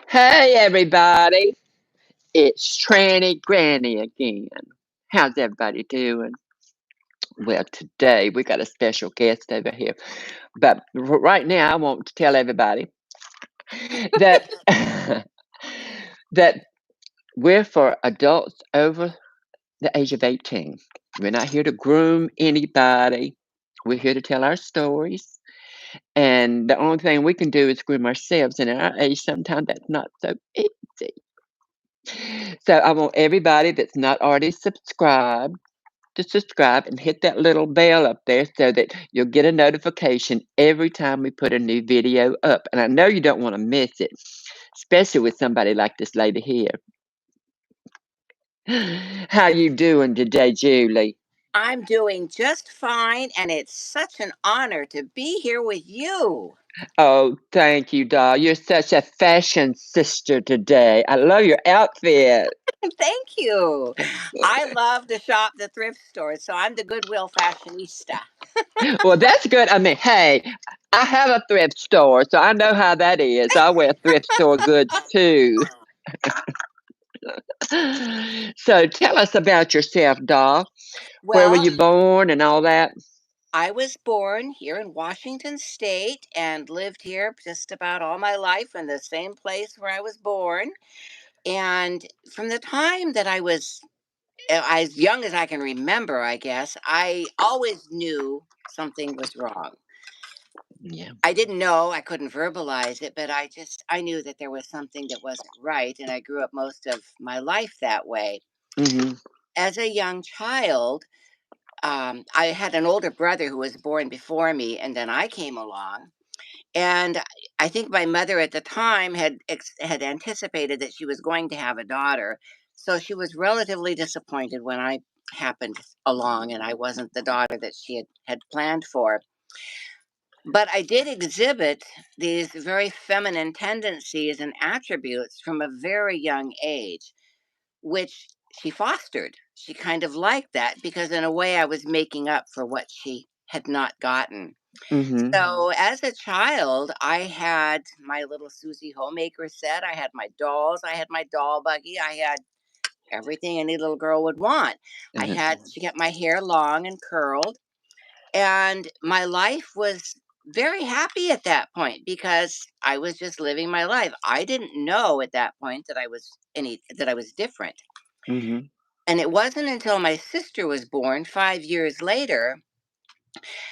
Hey everybody, it's Tranny Granny again. How's everybody doing? Well, today we got a special guest over here, but right now I want to tell everybody that that we're for adults over the age of 18. We're not here to groom anybody. We're here to tell our stories, and the only thing we can do is groom ourselves. And at our age, sometimes that's not so easy. So I want everybody that's not already subscribed to subscribe and hit that little bell up there so that you'll get a notification every time we put a new video up. And I know you don't want to miss it, especially with somebody like this lady here. How you doing today, Julie? I'm doing just fine, and it's such an honor to be here with you. Oh, thank you, doll. You're such a fashion sister today. I love your outfit. Thank you. I love to shop the thrift stores, so I'm the Goodwill fashionista. Well, that's good. I mean, hey, I have a thrift store, so I know how that is. I wear thrift store goods too. So tell us about yourself, doll. Where were Well, you born and all that? I was born here in Washington State and lived here just about all my life in the same place where I was born. And from the time that I was as young as I can remember, I guess, I always knew something was wrong. Yeah. I didn't know, I couldn't verbalize it, but I knew that there was something that wasn't right, and I grew up most of my life that way. Hmm. As a young child, I had an older brother who was born before me, and then I came along. And I think my mother at the time had anticipated that she was going to have a daughter, so she was relatively disappointed when I happened along, and I wasn't the daughter that she had planned for. But I did exhibit these very feminine tendencies and attributes from a very young age, which she fostered. She kind of liked that because, in a way, I was making up for what she had not gotten. Hmm. So, as a child, I had my little Susie homemaker set. I had my dolls. I had my doll buggy. I had everything any little girl would want. She kept my hair long and curled, and my life was very happy at that point because I was just living my life. I didn't know at that point that I was different. Hmm. And it wasn't until my sister was born 5 years later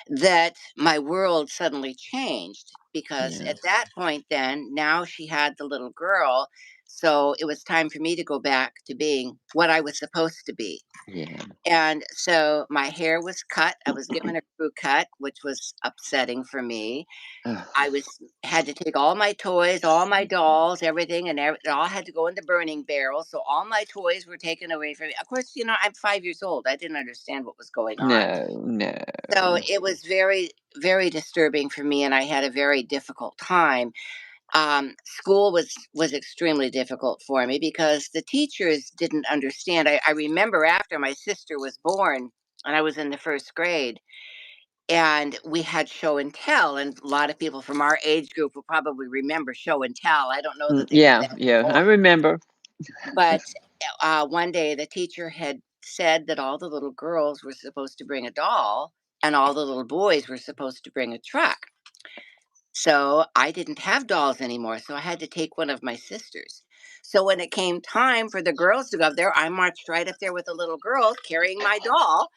that my world suddenly changed, because Yeah. at that point, then now she had the little girl, so it was time for me to go back to being what I was supposed to be. Yeah. And so my hair was cut. I was given a crew cut, which was upsetting for me. Ugh. I was had to take all my toys, all my dolls, everything, and it all had to go in the burning barrel. So all my toys were taken away from me. Of course, I'm 5 years old. I didn't understand what was going on. No, no. So it was very, very disturbing for me, and I had a very difficult time. School was extremely difficult for me because the teachers didn't understand. I remember after my sister was born, and I was in the first grade, and we had show and tell, and a lot of people from our age group will probably remember show and tell. I don't know that they did Yeah, that yeah. I anymore, remember. but one day the teacher had said that all the little girls were supposed to bring a doll, and all the little boys were supposed to bring a truck. So I didn't have dolls anymore, so I had to take one of my sisters. So when it came time for the girls to go up there, I marched right up there with the little girls carrying my doll,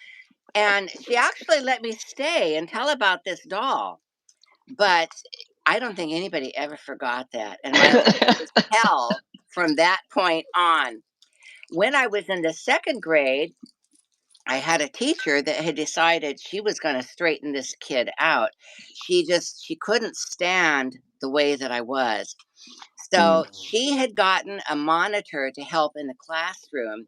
and she actually let me stay and tell about this doll. But I don't think anybody ever forgot that, and my life was hell from that point on. When I was in the second grade, I had a teacher that had decided she was going to straighten this kid out. She couldn't stand the way that I was. Mm. So she had gotten a monitor to help in the classroom,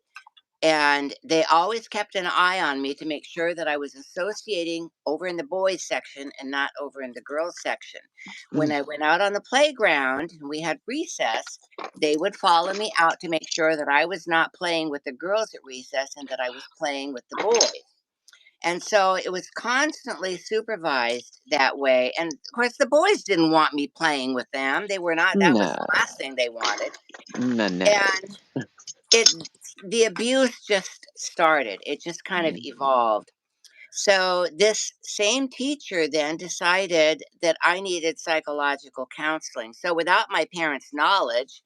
and they always kept an eye on me to make sure that I was associating over in the boys section and not over in the girls section. When Mm. I went out on the playground and we had recess, they would follow me out to make sure that I was not playing with the girls at recess and that I was playing with the boys. And so it was constantly supervised that way. And of course, the boys didn't want me playing with them. They were not, that was No. the last thing they wanted. No, no. And it, the abuse just started. It just kind of Mhm. evolved. So this same teacher then decided that I needed psychological counseling. So without my parents' knowledge,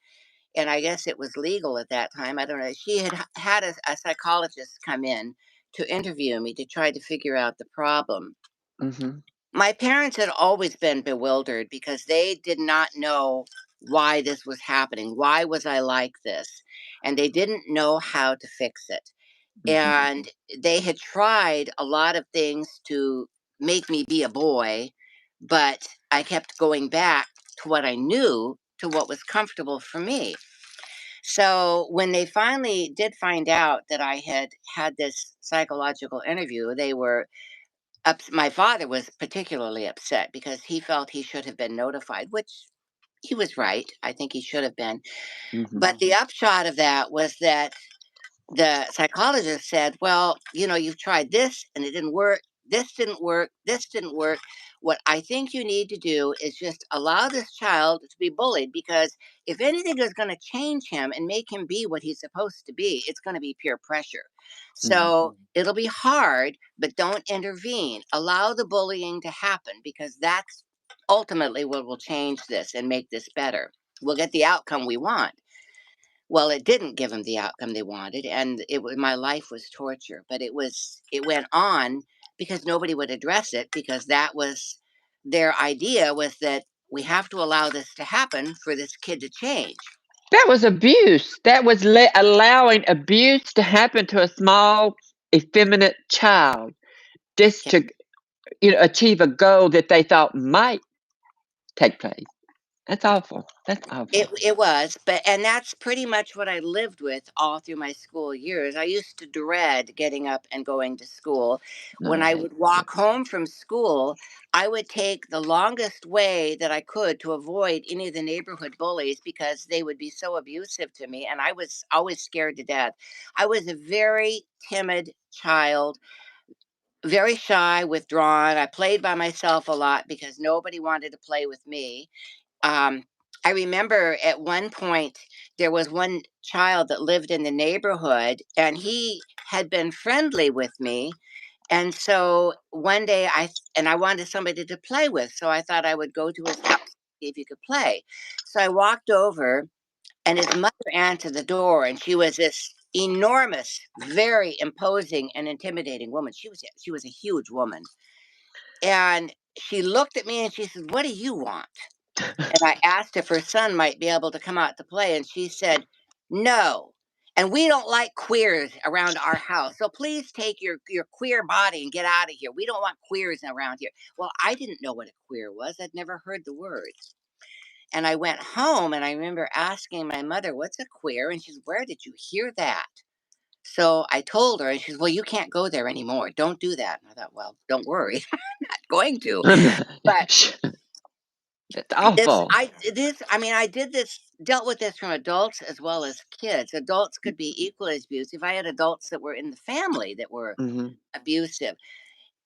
and I guess it was legal at that time, I don't know, she had had a psychologist come in to interview me to try to figure out the problem. Mhm. My parents had always been bewildered because they did not know why this was happening. Why was I like this? And they didn't know how to fix it. Mhm. And they had tried a lot of things to make me be a boy, but I kept going back to what I knew, to what was comfortable for me. So when they finally did find out that I had had this psychological interview, they were my father was particularly upset because he felt he should have been notified, which he was right. I think he should have been. Mhm. But the upshot of that was that the psychologist said, "Well, you've tried this and it didn't work. This didn't work. This didn't work. What I think you need to do is just allow this child to be bullied, because if anything is going to change him and make him be what he's supposed to be, it's going to be peer pressure. Mhm. So it'll be hard, but don't intervene. Allow the bullying to happen, because that's ultimately what will change this and make this better. We'll get the outcome we want." Well, it didn't give them the outcome they wanted, and my life was torture, but it went on because nobody would address it, because that was their idea, was that we have to allow this to happen for this kid to change. That was abuse. That was allowing abuse to happen to a small, effeminate child just Okay. to, achieve a goal that they thought might take place. That's awful. That's awful. It was, and that's pretty much what I lived with all through my school years. I used to dread getting up and going to school. No, When I I hate would it. walk home from school, I would take the longest way that I could to avoid any of the neighborhood bullies, because they would be so abusive to me, and I was always scared to death. I was a very timid child, very shy, withdrawn. I played by myself a lot because nobody wanted to play with me. um, I remember at one point there was one child that lived in the neighborhood, and he had been friendly with me. And so one day I wanted somebody to play with, so I thought I would go to his house, see if he could play. So I walked over, and his mother answered the door, and she was this enormous, very imposing and intimidating woman. She was a huge woman, and she looked at me and she said, "What do you want?" And I asked if her son might be able to come out to play, and she said, "No. And we don't like queers around our house. So please take your queer body and get out of here. We don't want queers around here." Well, I didn't know what a queer was. I'd never heard the word. And I went home, and I remember asking my mother, "What's a queer?" And she said, "Where did you hear that?" So I told her, and she said, "Well, you can't go there anymore. Don't do that." And I thought, well, don't worry, I'm not going to. But That's awful. I mean, I did this dealt with this from adults as well as kids. Adults could be equally as abusive. I had adults that were in the family that were Mhm. abusive.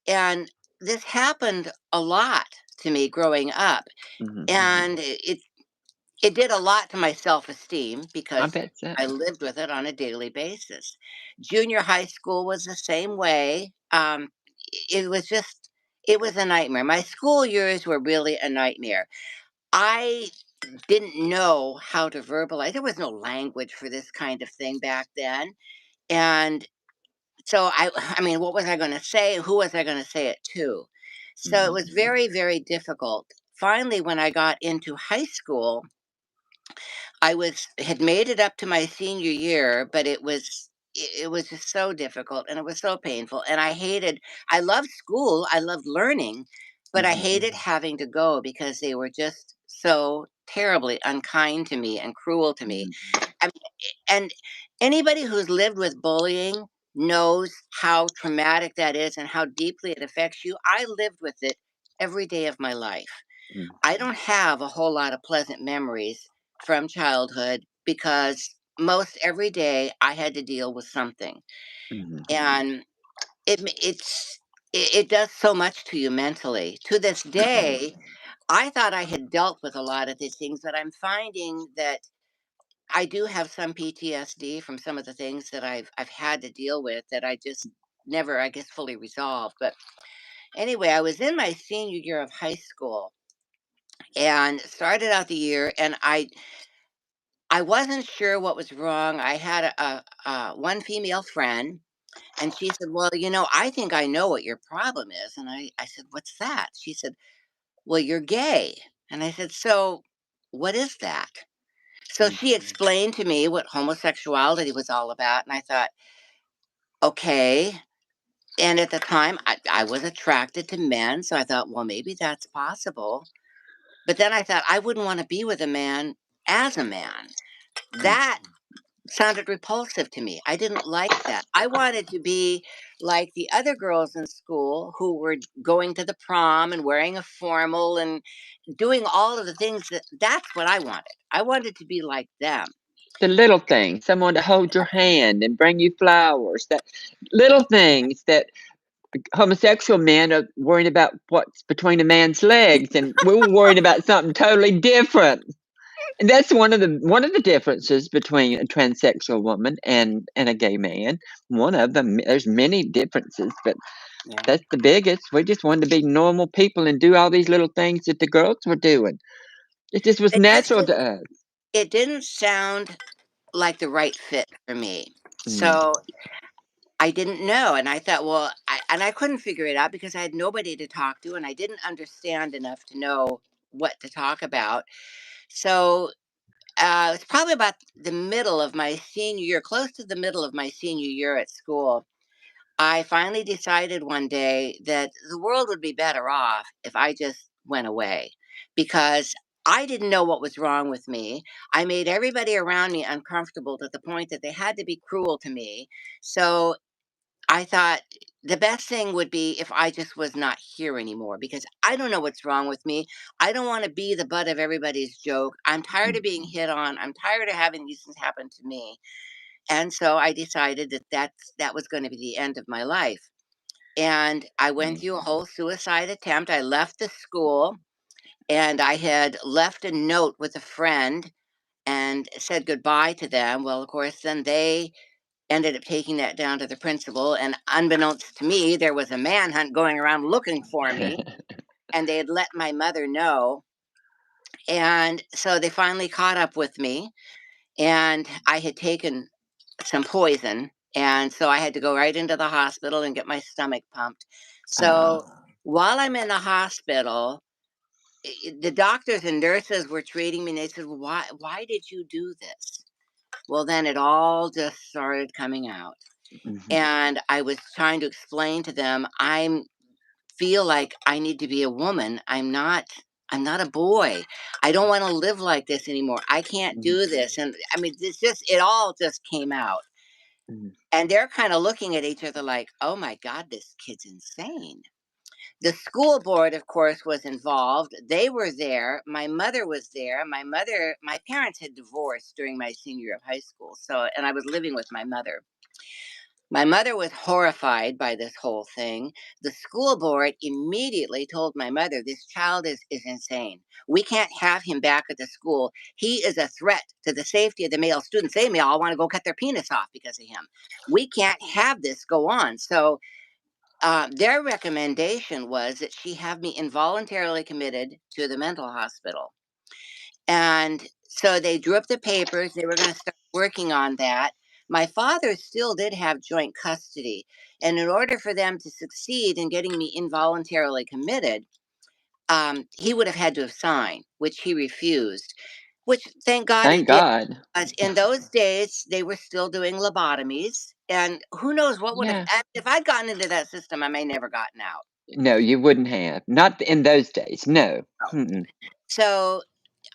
And this happened a lot to me growing up. Mhm. And it did a lot to my self-esteem, I because bet so. I lived with it on a daily basis. Junior high school was the same way. It was just it was a nightmare. My school years were really a nightmare. I didn't know how to verbalize. There was no language for this kind of thing back then. And so I mean, what was I going to say? Who was I going to say it to? So it Mhm. was very, very difficult. Finally, when I got into high school, I had made it up to my senior year, but it was just so difficult, and it was so painful, and I loved school, I loved learning, but I Mhm. hated having to go because they were just so terribly unkind to me and cruel to me. Mhm. I mean, and anybody who's lived with bullying knows how traumatic that is and how deeply it affects you. I lived with it every day of my life. Mhm. I don't have a whole lot of pleasant memories from childhood, because most every day I had to deal with something. Mhm. And it does so much to you mentally. To this day, I thought I had dealt with a lot of these things, but I'm finding that I do have some PTSD from some of the things that I've had to deal with that I just never, I guess, fully resolved. But anyway, I was in my senior year of high school and started out the year, and I wasn't sure what was wrong. I had one female friend, and she said, "Well, I think I know what your problem is." And I said, "What's that?" She said, "Well, you're gay." And I said, "So, what is that?" So she Mhm. explained to me what homosexuality was all about, and I thought, okay. And at the time, I was attracted to men, so I thought, well, maybe that's possible. But then I thought I wouldn't want to be with a man as a man. That sounded repulsive to me. I didn't like that. I wanted to be like the other girls in school who were going to the prom and wearing a formal and doing all of the things that's what I wanted. I wanted to be like them. The little things, someone to hold your hand and bring you flowers, that little things that homosexual men are worrying about what's between a man's legs, and we were worried about something totally different. And that's one of the differences between a transsexual woman and a gay man. One of them. There's many differences, but Yeah. that's the biggest. We just wanted to be normal people and do all these little things that the girls were doing. It just was It just natural to didn't us. it didn't sound like the right fit for me. Mm, So I didn't know, and I thought, well, I couldn't figure it out because I had nobody to talk to, and I didn't understand enough to know what to talk about. So it's probably about the middle of my senior year, close to the middle of my senior year at school. I finally decided one day that the world would be better off if I just went away because I didn't know what was wrong with me. I made everybody around me uncomfortable to the point that they had to be cruel to me. So I thought the best thing would be if I just was not here anymore because I don't know what's wrong with me. I don't want to be the butt of everybody's joke. I'm tired of being mm, hit on. I'm tired of having these things happen to me. And so I decided that that was going to be the end of my life. And I went mm. through a whole suicide attempt. I left the school and I had left a note with a friend and said goodbye to them. Well, of course, then they ended up taking that down to the principal, and unbeknownst to me, there was a manhunt going around looking for me, and they had let my mother know. And so they finally caught up with me, and I had taken some poison, and so I had to go right into the hospital and get my stomach pumped. So Ah, while I'm in the hospital, the doctors and nurses were treating me, and they said, well, why did you do this? Well, then it all just started coming out. mhm, And I was trying to explain to them, I feel like I need to be a woman. I'm not a boy. I don't want to live like this anymore. I can't mhm, do this. And I mean, it all just came out. mhm. And they're kind of looking at each other like, oh my God, this kid's insane. The school board, of course, was involved. They were there. My mother was there. My parents had divorced during my senior year of high school. So, and I was living with my mother. My mother was horrified by this whole thing. The school board immediately told my mother, this child is insane. We can't have him back at the school. He is a threat to the safety of the male students. They may all want to go cut their penis off because of him. We can't have this go on. So their recommendation was that she have me involuntarily committed to the mental hospital. And so they drew up the papers. They were going to start working on that. My father still did have joint custody. And in order for them to succeed in getting me involuntarily committed, he would have had to have signed, which he refused, which thank God he Thank did. God. Because in those days, they were still doing lobotomies. And who knows what would have, Yeah. if I'd gotten into that system, I may never gotten out. No, you wouldn't have. Not in those days. No. Mm-mm. So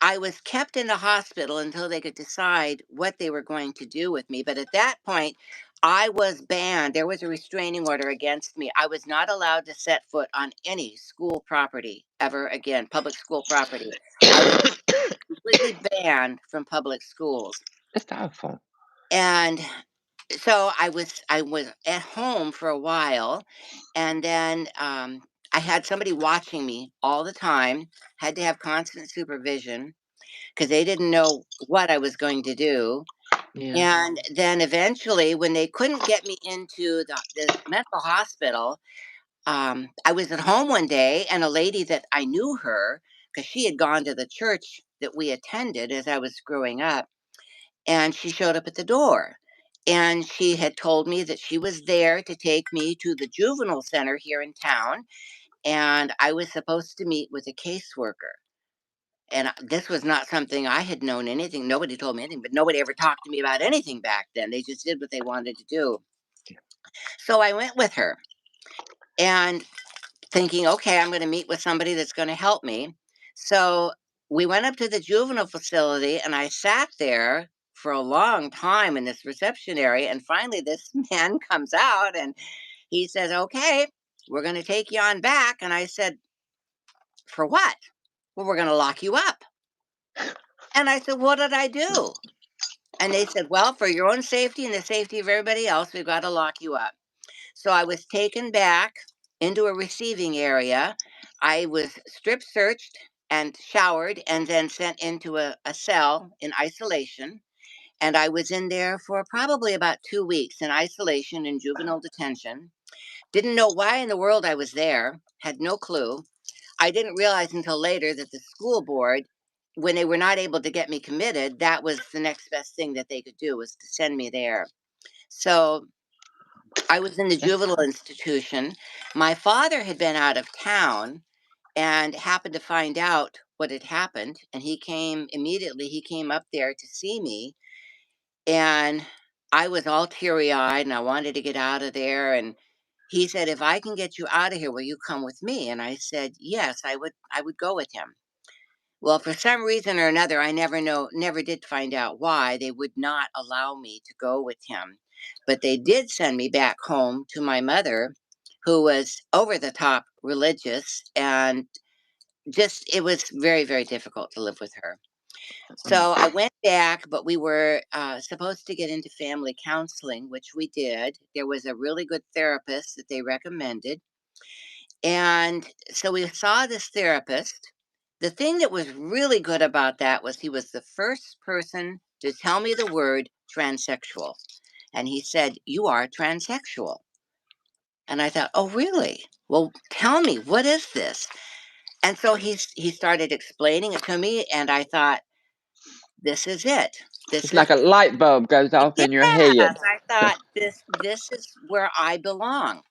I was kept in the hospital until they could decide what they were going to do with me. But at that point, I was banned. There was a restraining order against me. I was not allowed to set foot on any school property ever again, public school property. I was completely banned from public schools. That's awful. And So I was at home for a while, and then I had somebody watching me all the time. Had to have constant supervision because they didn't know what I was going to do. Yeah. And then eventually, when they couldn't get me into the mental hospital, I was at home one day, and a lady that I knew her because she had gone to the church that we attended as I was growing up, and she showed up at the door. And she had told me that she was there to take me to the juvenile center here in town, and I was supposed to meet with a caseworker. And this was not something I had known anything. Nobody told me anything, but nobody ever talked to me about anything back then. They just did what they wanted to do. So I went with her and thinking, okay, I'm going to meet with somebody that's going to help me. So we went up to the juvenile facility and I sat there for a long time in this reception area. And finally, this man comes out and he says, okay, we're going to take you on back. And I said, for what? Well, we're going to lock you up. And I said, what did I do? And they said, well, for your own safety and the safety of everybody else, we've got to lock you up. So I was taken back into a receiving area. I was strip searched and showered and then sent into a cell in isolation. And I was in there for probably about 2 weeks in isolation in juvenile detention. Didn't know why in the world I was there, had no clue. I didn't realize until later that the school board, when they were not able to get me committed, that was the next best thing that they could do was to send me there. So I was in the That's juvenile institution. My father had been out of town and happened to find out what had happened. And he came immediately, he came up there to see me. And I was all teary eyed and I wanted to get out of there. And he said, if I can get you out of here, will you come with me? And I said, yes, I would go with him. Well, for some reason or another, I never did find out why they would not allow me to go with him. But they did send me back home to my mother, who was over the top religious, and just it was very, very difficult to live with her. mm, So I went back, but we were supposed to get into family counseling, which we did. There was a really good therapist that they recommended. And so we saw this therapist. The thing that was really good about that was he was the first person to tell me the word transsexual. And he said, you are transsexual. And I thought, oh, really? Well, tell me, what is this? And so he started explaining it to me. And I thought, this is it. This it's is like a light bulb goes off in your Yes, head. I thought this is where I belong.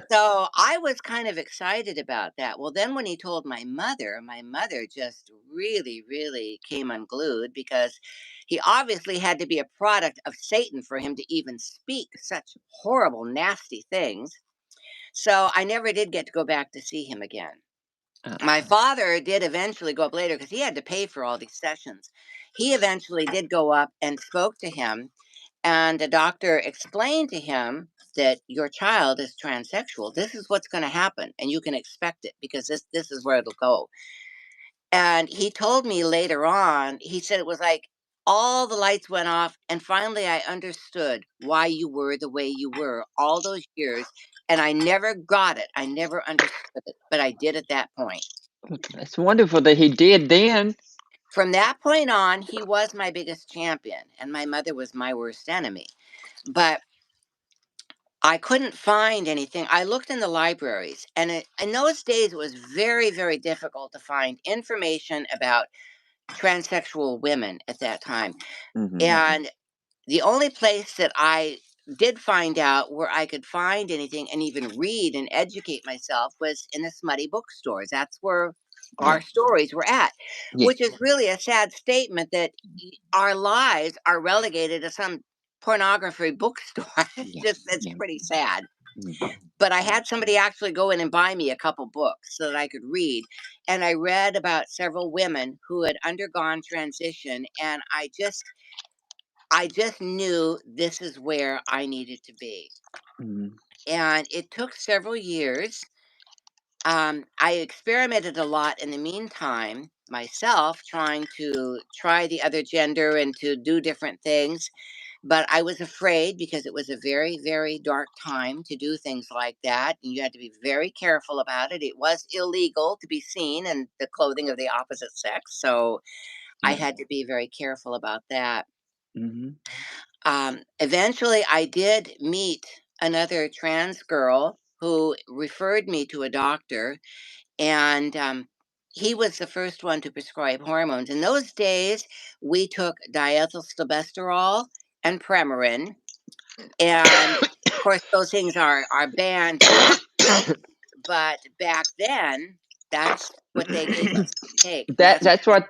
So I was kind of excited about that. Well, then when he told my mother just really, really came unglued because he obviously had to be a product of Satan for him to even speak such horrible, nasty things. So I never did get to go back to see him again. My Uh-uh. father did eventually go up later because he had to pay for all these sessions. He eventually did go up and spoke to him, and the doctor explained to him that your child is transsexual. This is what's going to happen, and you can expect it because this is where it'll go. And he told me later on, he said it was like all the lights went off, and finally I understood why you were the way you were all those years. And I never got it. I never understood it, but I did at that point. It's wonderful that he did then. From that point on, he was my biggest champion, and my mother was my worst enemy. But I couldn't find anything. I looked in the libraries, and in those days, it was very, very difficult to find information about transsexual women at that time. Mhm. And the only place that I did find out where I could find anything and even read and educate myself was in the smutty bookstores. That's where Yeah. our stories were at, Yeah. which is really a sad statement that our lives are relegated to some pornography bookstore. Yeah. It's Yeah. pretty sad. Mhm. But I had somebody actually go in and buy me a couple books so that I could read. And I read about several women who had undergone transition, and I just knew this is where I needed to be. Mhm. And it took several years. I experimented a lot in the meantime myself, trying to try the other gender and to do different things. but I was afraid because it was a very, very dark time to do things like that. And you had to be very careful about it. It was illegal to be seen in the clothing of the opposite sex. So I Yeah. had to be very careful about that. Mhm. Eventually, I did meet another trans girl who referred me to a doctor, and he was the first one to prescribe hormones. In those days, we took diethylstilbestrol and Premarin, and of course, those things are banned now. But back then, that's what they gave us to take, and That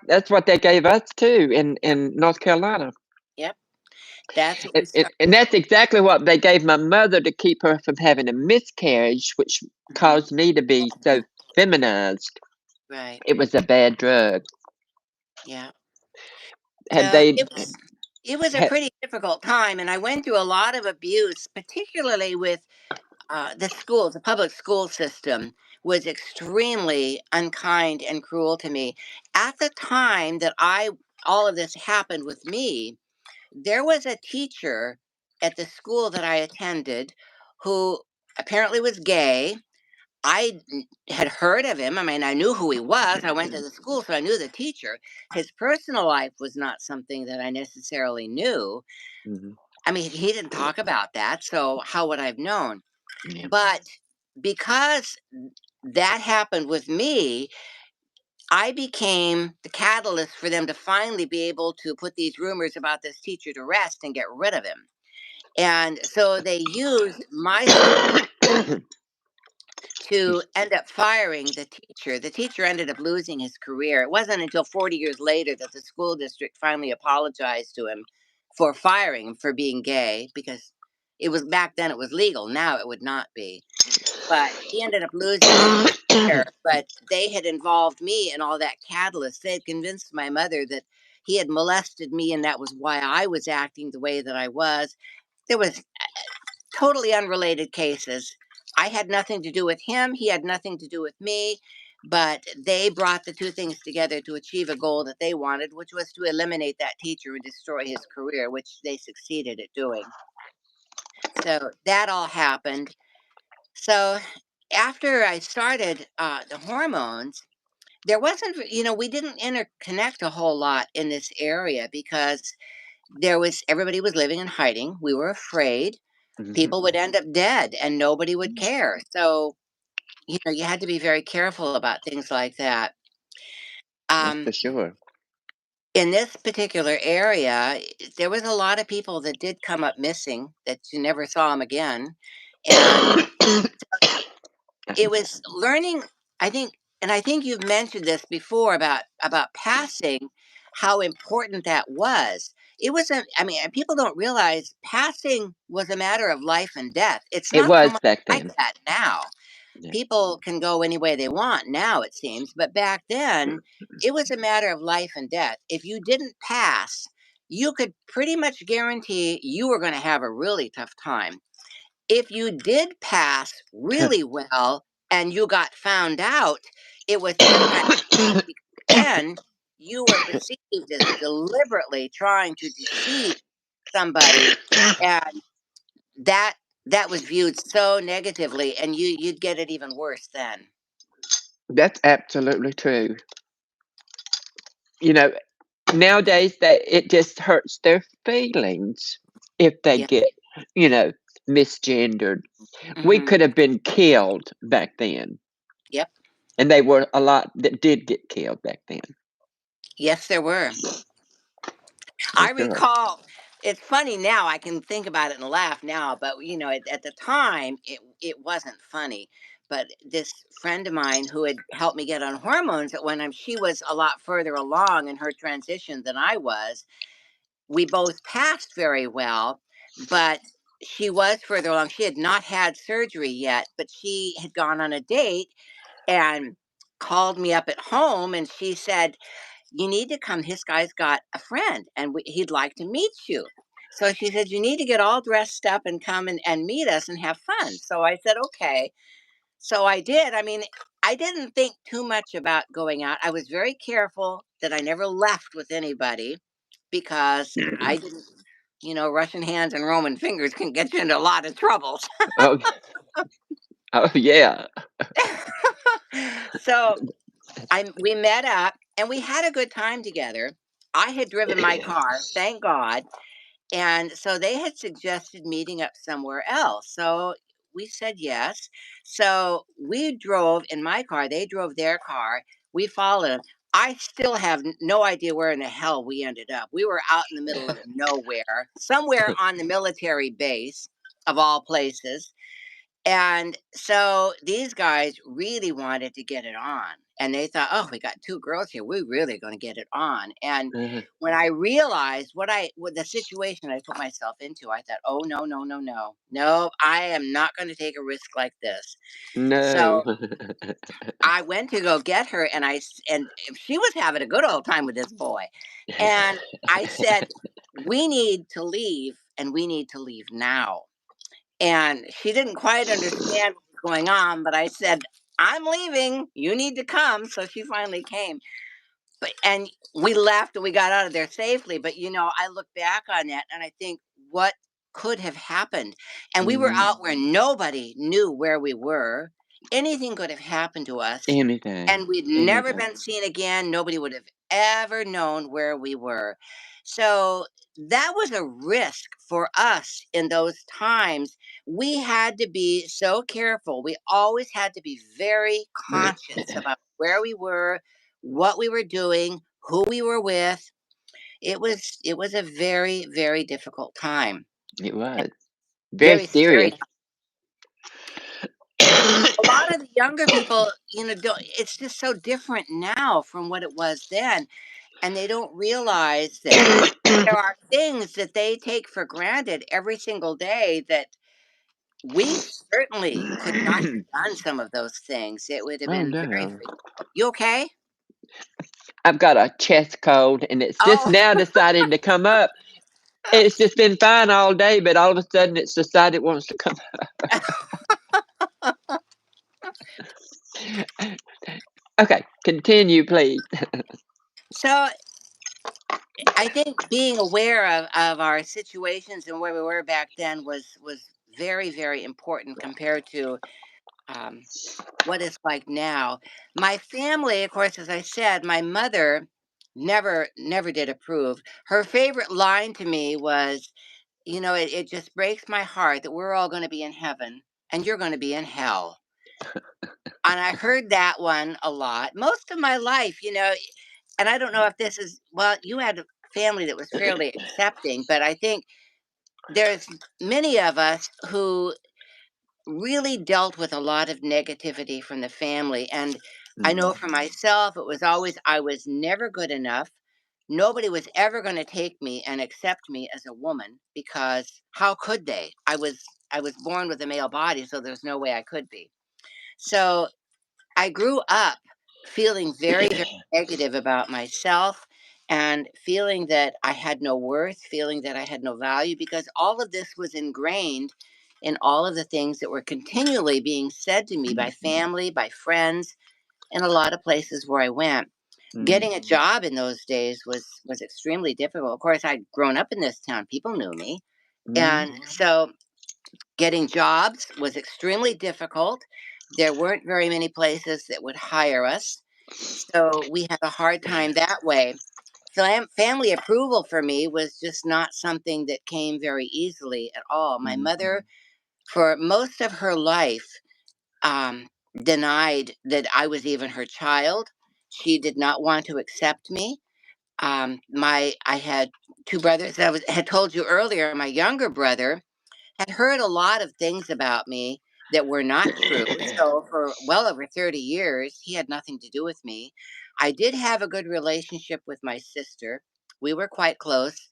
that's what they gave us too yep, in North Carolina. yep, that's what we started. And that's exactly what they gave my mother to keep her from having a miscarriage, which Mhm, caused me to be so feminized. right, It was a bad drug. yeah. Had So they it was a had pretty difficult time, and I went through a lot of abuse, particularly with the schools. The public school system was extremely unkind and cruel to me. At the time that I all of this happened with me, there was a teacher at the school that I attended who apparently was gay. Had heard of him. I mean, I knew who he was. I went to the school, so I knew the teacher. His personal life was not something that I necessarily knew. Mhm. I mean, he didn't talk about that, so how would I have known? Yeah. But because that happened with me, I became the catalyst for them to finally be able to put these rumors about this teacher to rest and get rid of him. And so they used my story to end up firing the teacher. The teacher ended up losing his career. It wasn't until 40 years later that the school district finally apologized to him for firing him for being gay, because it was back then it was legal. Now it would not be. But he ended up losing his career. But they had involved me in all that catalyst. They had convinced my mother that he had molested me and that was why I was acting the way that I was. There was totally unrelated cases. I had nothing to do with him, he had nothing to do with me, but they brought the two things together to achieve a goal that they wanted, which was to eliminate that teacher and destroy his career, which they succeeded at doing. So that all happened. So after I started the hormones, there wasn't, we didn't interconnect a whole lot in this area because everybody was living in hiding. We were afraid Mhm. people would end up dead and nobody would care. So, you had to be very careful about things like that. That's Um, for sure. in this particular area, there was a lot of people that did come up missing that you never saw them again. And it was learning, I think, and I think you've mentioned this before about passing, how important that was. It wasn't, I mean, people don't realize passing was a matter of life and death. It's It not so was much back like then. that now. Yeah. People can go any way they want now, it seems, but back then it was a matter of life and death. If you didn't pass, you could pretty much guarantee you were going to have a really tough time. If you did pass really well and you got found out, it was 10 times worse, because then you were perceived as deliberately trying to deceive somebody, and that that was viewed so negatively, and you'd get it even worse then. That's absolutely true. You know, nowadays that it just hurts their feelings if they Yeah. get, you know, misgendered. We Hmm. could have been killed back then, Yep. and they were a lot that did get killed back then, Yes, there were. for I sure. recall. It's funny now. I can think about it and laugh now, but at the time, it wasn't funny. But this friend of mine who had helped me get on hormones at one time, she was a lot further along in her transition than I was. We both passed very well, but she was further along. She had not had surgery yet, but she had gone on a date and called me up at home, and she said, "You need to come. This guy's got a friend and he'd like to meet you." So she said, "You need to get all dressed up and come and meet us and have fun." So I said, "Okay." So I did. I mean, I didn't think too much about going out. I was very careful that I never left with anybody because I didn't. Russian hands and Roman fingers can get you into a lot of troubles. Oh, oh, yeah. So we met up and we had a good time together. I had driven my car, thank God. And so they had suggested meeting up somewhere else. So we said yes. So we drove in my car, they drove their car. We followed them. I still have no idea where in the hell we ended up. We were out in the middle of nowhere, somewhere on the military base of all places. And so these guys really wanted to get it on. And they thought, oh, we got two girls here. We're really going to get it on. And Uh, when I realized what the situation I put myself into, I thought, oh, no, no, no, no. No, I am not going to take a risk like this. no. So I went to go get her and she was having a good old time with this boy. And I said, we need to leave and we need to leave now. And she didn't quite understand what was going on, but I said, I'm leaving. You need to come. So she finally came. And we left and we got out of there safely. But I look back on that and I think what could have happened. And we were Mhm. out where nobody knew where we were. Anything could have happened to us. Anything, And we'd never anything. been seen again. Nobody would have ever known where we were. So that was a risk for us in those times. We had to be so careful. We always had to be very conscious about where we were, what we were doing, who we were with. It was a very, very difficult time. It was. Very Very scary. serious. A lot of the younger people, don't, it's just so different now from what it was then. And they don't realize that there are things that they take for granted every single day that we certainly could not have done some of those things. It would have Oh, been very, no. very difficult. You okay? I've got a chest cold, and it's just Oh, now deciding to come up. It's just been fine all day, but all of a sudden it's decided it wants to come up. Okay, continue, please. so I think being aware of our situations and where we were back then was very, very important compared to um, what it's like now. My family, of course, as I said, my mother never did approve. Her favorite line to me was, it just breaks my heart that we're all going to be in heaven and you're going to be in hell. And I heard that one a lot most of my life, and I don't know if this is, well, you had a family that was fairly accepting, but I think there's many of us who really dealt with a lot of negativity from the family. And I know Mm, for myself, it was always, I was never good enough. Nobody was ever going to take me and accept me as a woman because how could they? I was born with a male body, so there's no way I could be. So I grew up feeling very, very negative about myself and feeling that I had no worth, feeling that I had no value because all of this was ingrained in all of the things that were continually being said to me by family, by friends, and a lot of places where I went. mm, Getting a job in those days was extremely difficult. Of course, I'd grown up in this town, people knew me. mm, And so getting jobs was extremely difficult. There weren't very many places that would hire us. So we had a hard time that way. Family approval for me was just not something that came very easily at all. My mm, mother, for most of her life, um, denied that I was even her child. She did not want to accept me. I had two brothers. Had told you earlier. My younger brother had heard a lot of things about me that were not true. So for well over 30 years, he had nothing to do with me. I did have a good relationship with my sister. We were quite close.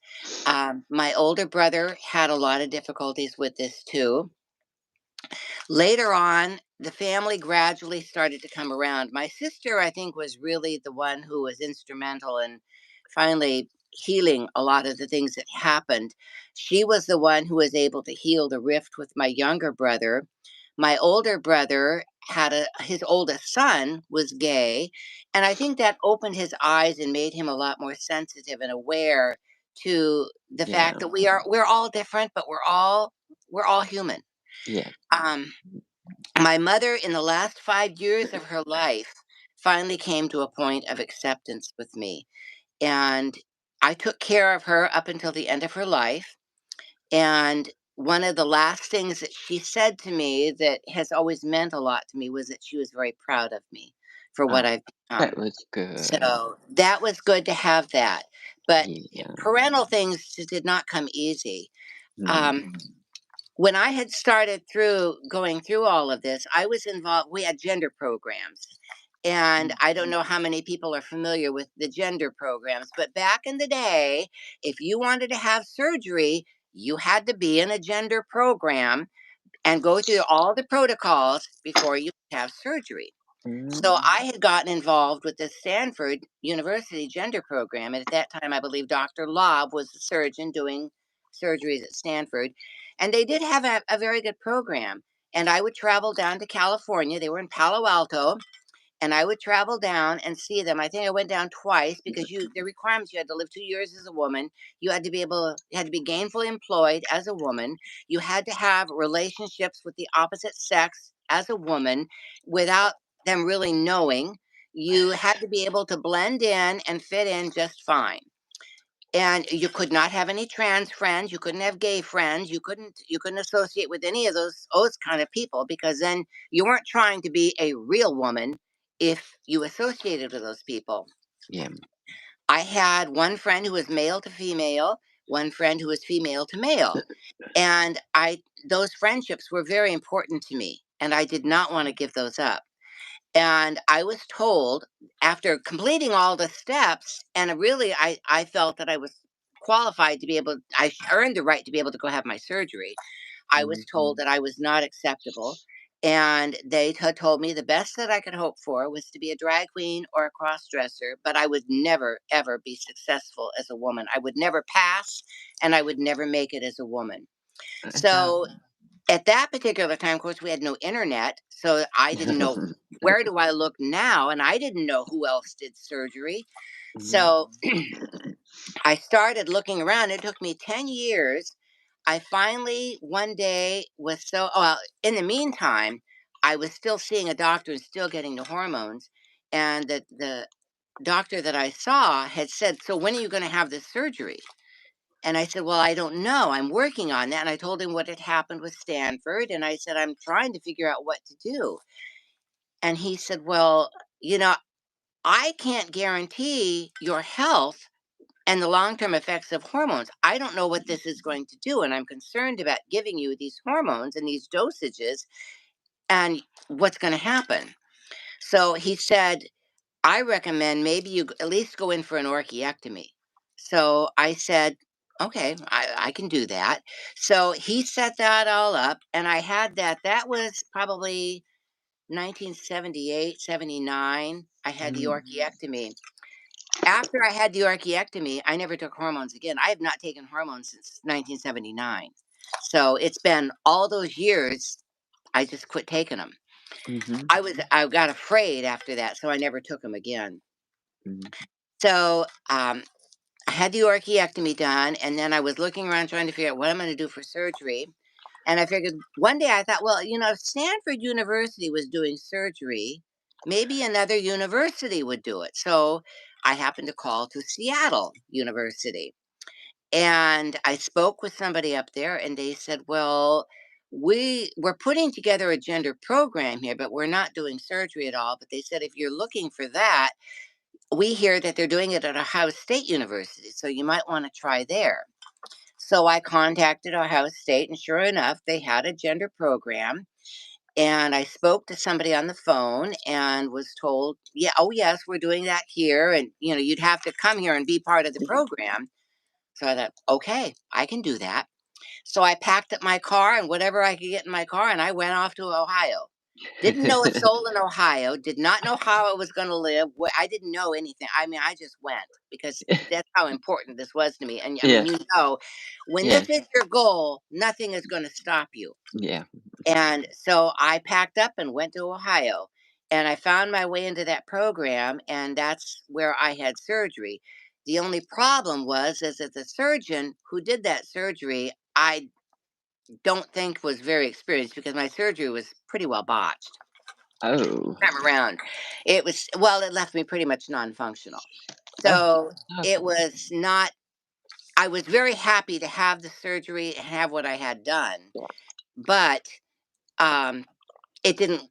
My older brother had a lot of difficulties with this too. Later on, the family gradually started to come around. My sister, I think, was really the one who was instrumental in finally healing a lot of the things that happened. She was the one who was able to heal the rift with my younger brother. My older brother had his oldest son was gay, and I think that opened his eyes and made him a lot more sensitive and aware to the fact Yeah. that we're all different, but we're all human. Yeah. Um, my mother, in the last 5 years of her life, finally came to a point of acceptance with me, and I took care of her up until the end of her life. And one of the last things that she said to me that has always meant a lot to me was that she was very proud of me for what Oh, I've that become. was good. So that was good to have that. But Yeah. parental things just did not come easy. Mm. Um, when I had started through going through all of this, I was involved. We had gender programs. And I don't know how many people are familiar with the gender programs, but back in the day, if you wanted to have surgery, you had to be in a gender program and go through all the protocols before you could have surgery. Mm. So I had gotten involved with the Stanford University gender program. And at that time, I believe Dr. Lobb was the surgeon doing surgeries at Stanford. And they did have a very good program. And I would travel down to California. They were in Palo Alto, and I would travel down and see them. I think I went down twice because the requirements, you had to live 2 years as a woman. You had to be gainfully employed as a woman. You had to have relationships with the opposite sex as a woman without them really knowing. You had to be able to blend in and fit in just fine. And you could not have any trans friends, you couldn't have gay friends, you couldn't associate with any of those kind of people, because then you weren't trying to be a real woman if you associated with those people. Yeah. I had one friend who was male to female, one friend who was female to male, and I those friendships were very important to me, and I did not want to give those up. And I was told, after completing all the steps, and really I felt that I was qualified to be able, earned the right to be able to go have my surgery. I was told Mhm. that I was not acceptable. And they had told me the best that I could hope for was to be a drag queen or a cross dresser, but I would never, ever be successful as a woman. I would never pass, and I would never make it as a woman. So So at that particular time, of course, we had no internet, so I didn't know where do I look now, and I didn't know who else did surgery. Mhm. So I started looking around. It took me 10 years. I finally one day was so, oh, well, in the meantime, I was still seeing a doctor and still getting the hormones. And the doctor that I saw had said, "So when are you going to have this surgery?" And I said, "Well, I don't know. I'm working on that." And I told him what had happened with Stanford. And I said, "I'm trying to figure out what to do." And he said, "Well, you know, I can't guarantee your health and the long term effects of hormones. I don't know what this is going to do. And I'm concerned about giving you these hormones and these dosages and what's going to happen." So he said, "I recommend maybe you at least go in for an orchiectomy." So I said, "Okay, I can do that." So he set that all up, and I had that. That was probably 1978, 79. I had the Mm. orchiectomy. After I had the orchiectomy, I never took hormones again. I have not taken hormones since 1979. So it's been all those years. I just quit taking them. Mhm. I got afraid after that, so I never took them again. Mhm. So I had the orchiectomy done, and then I was looking around trying to figure out what I'm going to do for surgery. And I figured one day I thought, well, if Stanford University was doing surgery, maybe another university would do it. So I happened to call to Seattle University, and I spoke with somebody up there, and they said, "Well, we're putting together a gender program here, but we're not doing surgery at all." But they said, "If you're looking for that, we hear that they're doing it at Ohio State University, so you might want to try there." So I contacted Ohio State, and sure enough, they had a gender program. And I spoke to somebody on the phone and was told, "Yeah, oh yes, we're doing that here, and you'd have to come here and be part of the program." So I thought, okay, I can do that. So I packed up my car and whatever I could get in my car, and I went off to Ohio. Didn't know a soul in Ohio, did not know how I was going to live. I didn't know anything. I mean, I just went because that's how important this was to me. And I mean, Yes. when this Yes. is your goal, nothing is going to stop you. Yeah. And so I packed up and went to Ohio. And I found my way into that program, and that's where I had surgery. The only problem is that the surgeon who did that surgery, I don't think was very experienced because my surgery was pretty well botched. Oh. Time around, it was well, it left me pretty much non-functional. Oh, So it awful. was not. I was very happy to have the surgery and have what I had done, but um, it didn't.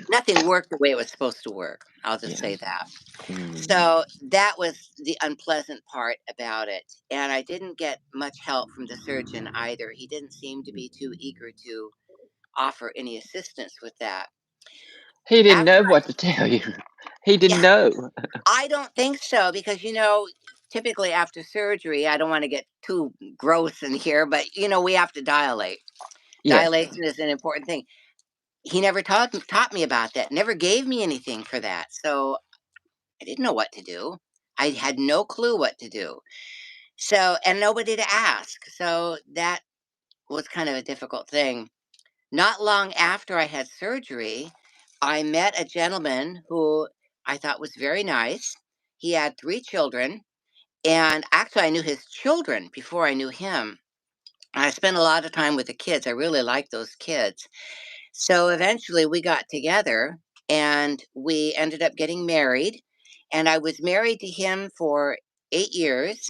Nothing worked the way it was supposed to work. I'll just Yeah. say that. Mm. So that was the unpleasant part about it. And I didn't get much help from the surgeon either. He didn't seem to be too eager to offer any assistance with that. He didn't After know what to tell you. He didn't Yeah, know. I don't think so because typically after surgery, I don't want to get too gross in here, but we have to dilate. Yes. Dilation is an important thing. He never taught me about that. Never gave me anything for that. So I didn't know what to do. I had no clue what to do. So, and nobody to ask. So that was kind of a difficult thing. Not long after I had surgery, I met a gentleman who I thought was very nice. He had 3 children, and actually, I knew his children before I knew him. I spent a lot of time with the kids. I really liked those kids. So eventually, we got together and we ended up getting married. And I was married to him for 8 years.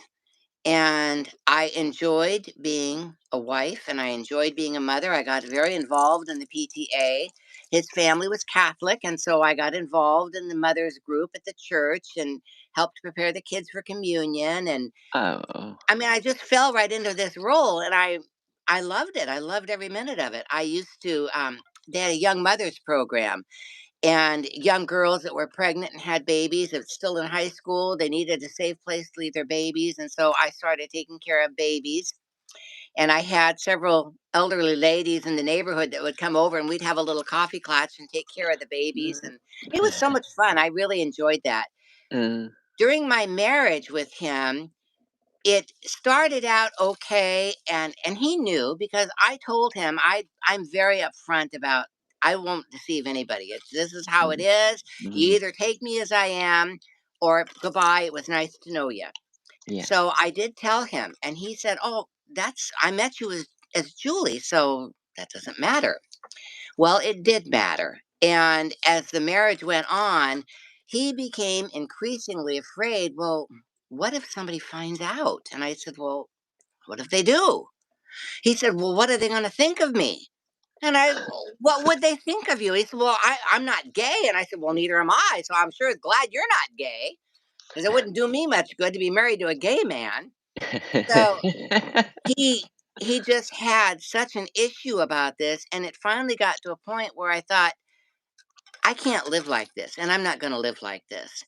And I enjoyed being a wife and I enjoyed being a mother. I got very involved in the PTA. His family was Catholic, and so I got involved in the mothers group at the church and helped prepare the kids for communion. And Oh. I mean, I just fell right into this role, and I loved it. I loved every minute of it. I used to they had a young mothers program, and young girls that were pregnant and had babies that still in high school, they needed a safe place to leave their babies, and so I started taking care of babies. And I had several elderly ladies in the neighborhood that would come over, and we'd have a little coffee clutch and take care of the babies, and it was so much fun. I really enjoyed that. Uh, During my marriage with him, it started out okay, and he knew because I told him I'm very upfront about I won't deceive anybody. This is how it mm, is. You mhm. either take me as I am or goodbye. It was nice to know you. Yeah. So I did tell him, and he said, "Oh, that's I met you as Julie, so that doesn't matter." Well, it did matter. And as the marriage went on, he became increasingly afraid. Well, what if somebody finds out? And I said, well, what if they do? He said, well, what are they going to think of me? And what would they think of you? He said, well, I'm not gay. And I said, well, neither am I. So I'm sure glad you're not gay because it wouldn't do me much good to be married to a gay man. So he he just had such an issue about this. And it finally got to a point where I thought, I can't live like this, and I'm not going to live like this.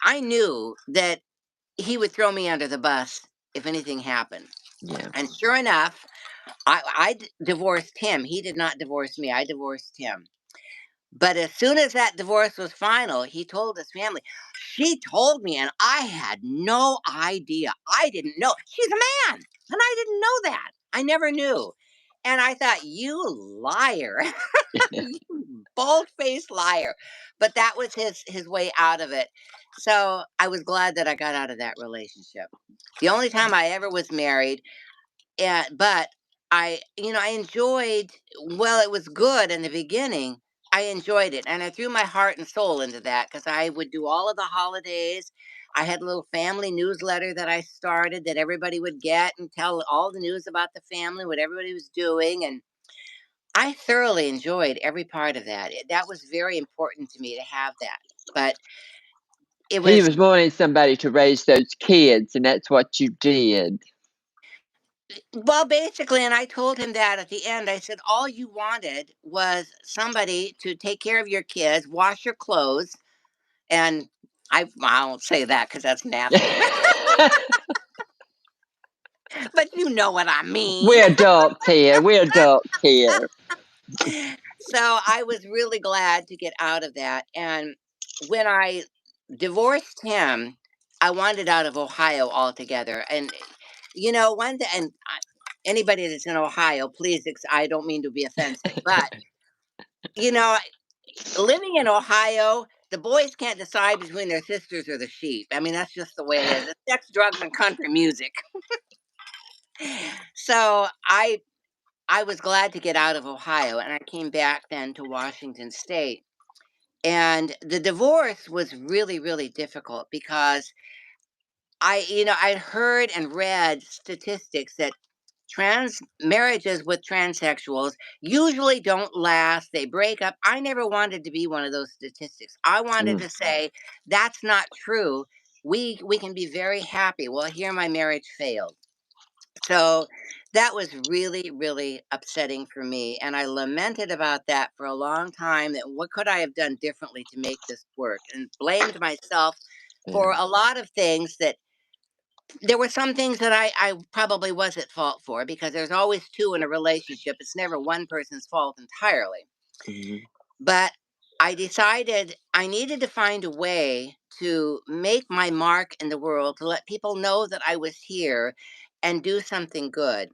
I knew that he would throw me under the bus if anything happened. Yeah. And sure enough, divorced him. He did not divorce me. I divorced him. But as soon as that divorce was final, he told his family. She told me, and I had no idea. I didn't know. She's a man, and I didn't know that. I never knew. And I thought, you liar. You bald-faced liar. But that was his way out of it. So I was glad that I got out of that relationship. The only time I ever was married, but I enjoyed. Well, it was good in the beginning. I enjoyed it, and I threw my heart and soul into that because I would do all of the holidays. I had a little family newsletter that I started that everybody would get and tell all the news about the family, what everybody was doing, and I thoroughly enjoyed every part of that. That was very important to me to have that. But it He was was wanting somebody to raise those kids, and that's what you did. well, basically, and I told him that at the end. I said, all you wanted was somebody to take care of your kids, wash your clothes, and I won't say that because that's nasty, but you know what I mean. We're adults here. We're adults here. So I was really glad to get out of that. And when I divorced him, I wanted out of Ohio altogether. And one thing, and anybody that's in Ohio, please, I don't mean to be offensive, but you know, living in Ohio. the boys can't decide between their sisters or the sheep. I mean, that's just the way it is. It's sex, drugs, and country music. So I was glad to get out of Ohio, and I came back then to Washington State. And the divorce was really, really difficult because I'd heard and read statistics that trans marriages with transsexuals usually don't last. They break up. I never wanted to be one of those statistics. I wanted Mm, to say that's not true. We can be very happy. Well, here my marriage failed. So that was really, really upsetting for me. And I lamented about that for a long time, that what could I have done differently to make this work, and blamed myself for yeah. a lot of things. That there were some things that I probably was at fault for, because there's always two in a relationship. It's never one person's fault entirely. Mhm, But I decided I needed to find a way to make my mark in the world, to let people know that I was here and do something good.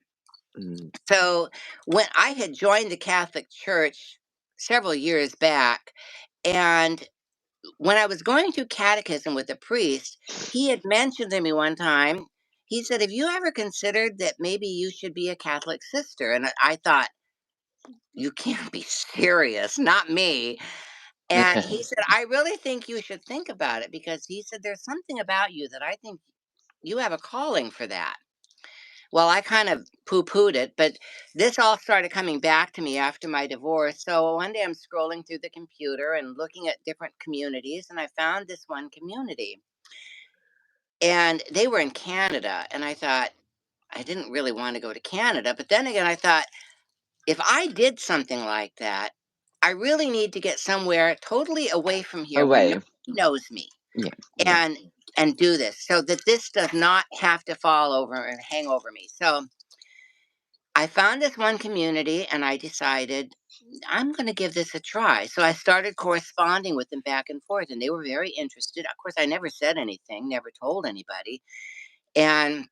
mm, So when I had joined the Catholic Church several years back, and when I was going through catechism with a priest, he had mentioned to me one time, he said, "Have you ever considered that maybe you should be a Catholic sister?" And I thought, "You can't be serious, not me." And he said, "I really think you should think about it," because he said, "There's something about you that I think you have a calling for that." Well, I kind of poo-pooed it, but this all started coming back to me after my divorce. So one day I'm scrolling through the computer and looking at different communities, and I found this one community. And they were in Canada, and I thought, I didn't really want to go to Canada, but then again I thought, if I did something like that, I really need to get somewhere totally away from here where nobody away. knows me, Yeah, yeah. and do this so that this does not have to fall over and hang over me. So I found this one community, and I decided I'm going to give this a try. So I started corresponding with them back and forth, and they were very interested. Of course, I never said anything, never told anybody. And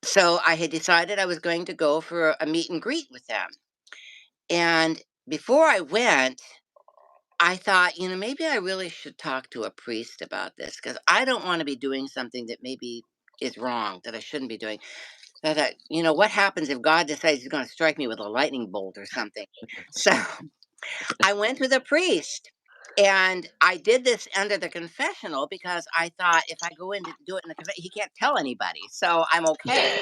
so I had decided I was going to go for a meet and greet with them. And before I went, I thought, maybe I really should talk to a priest about this, because I don't want to be doing something that maybe is wrong, that I shouldn't be doing. I thought, what happens if God decides he's going to strike me with a lightning bolt or something? So I went to the priest, and I did this under the confessional, because I thought, if I go in to do it in the confession, he can't tell anybody. So I'm okay.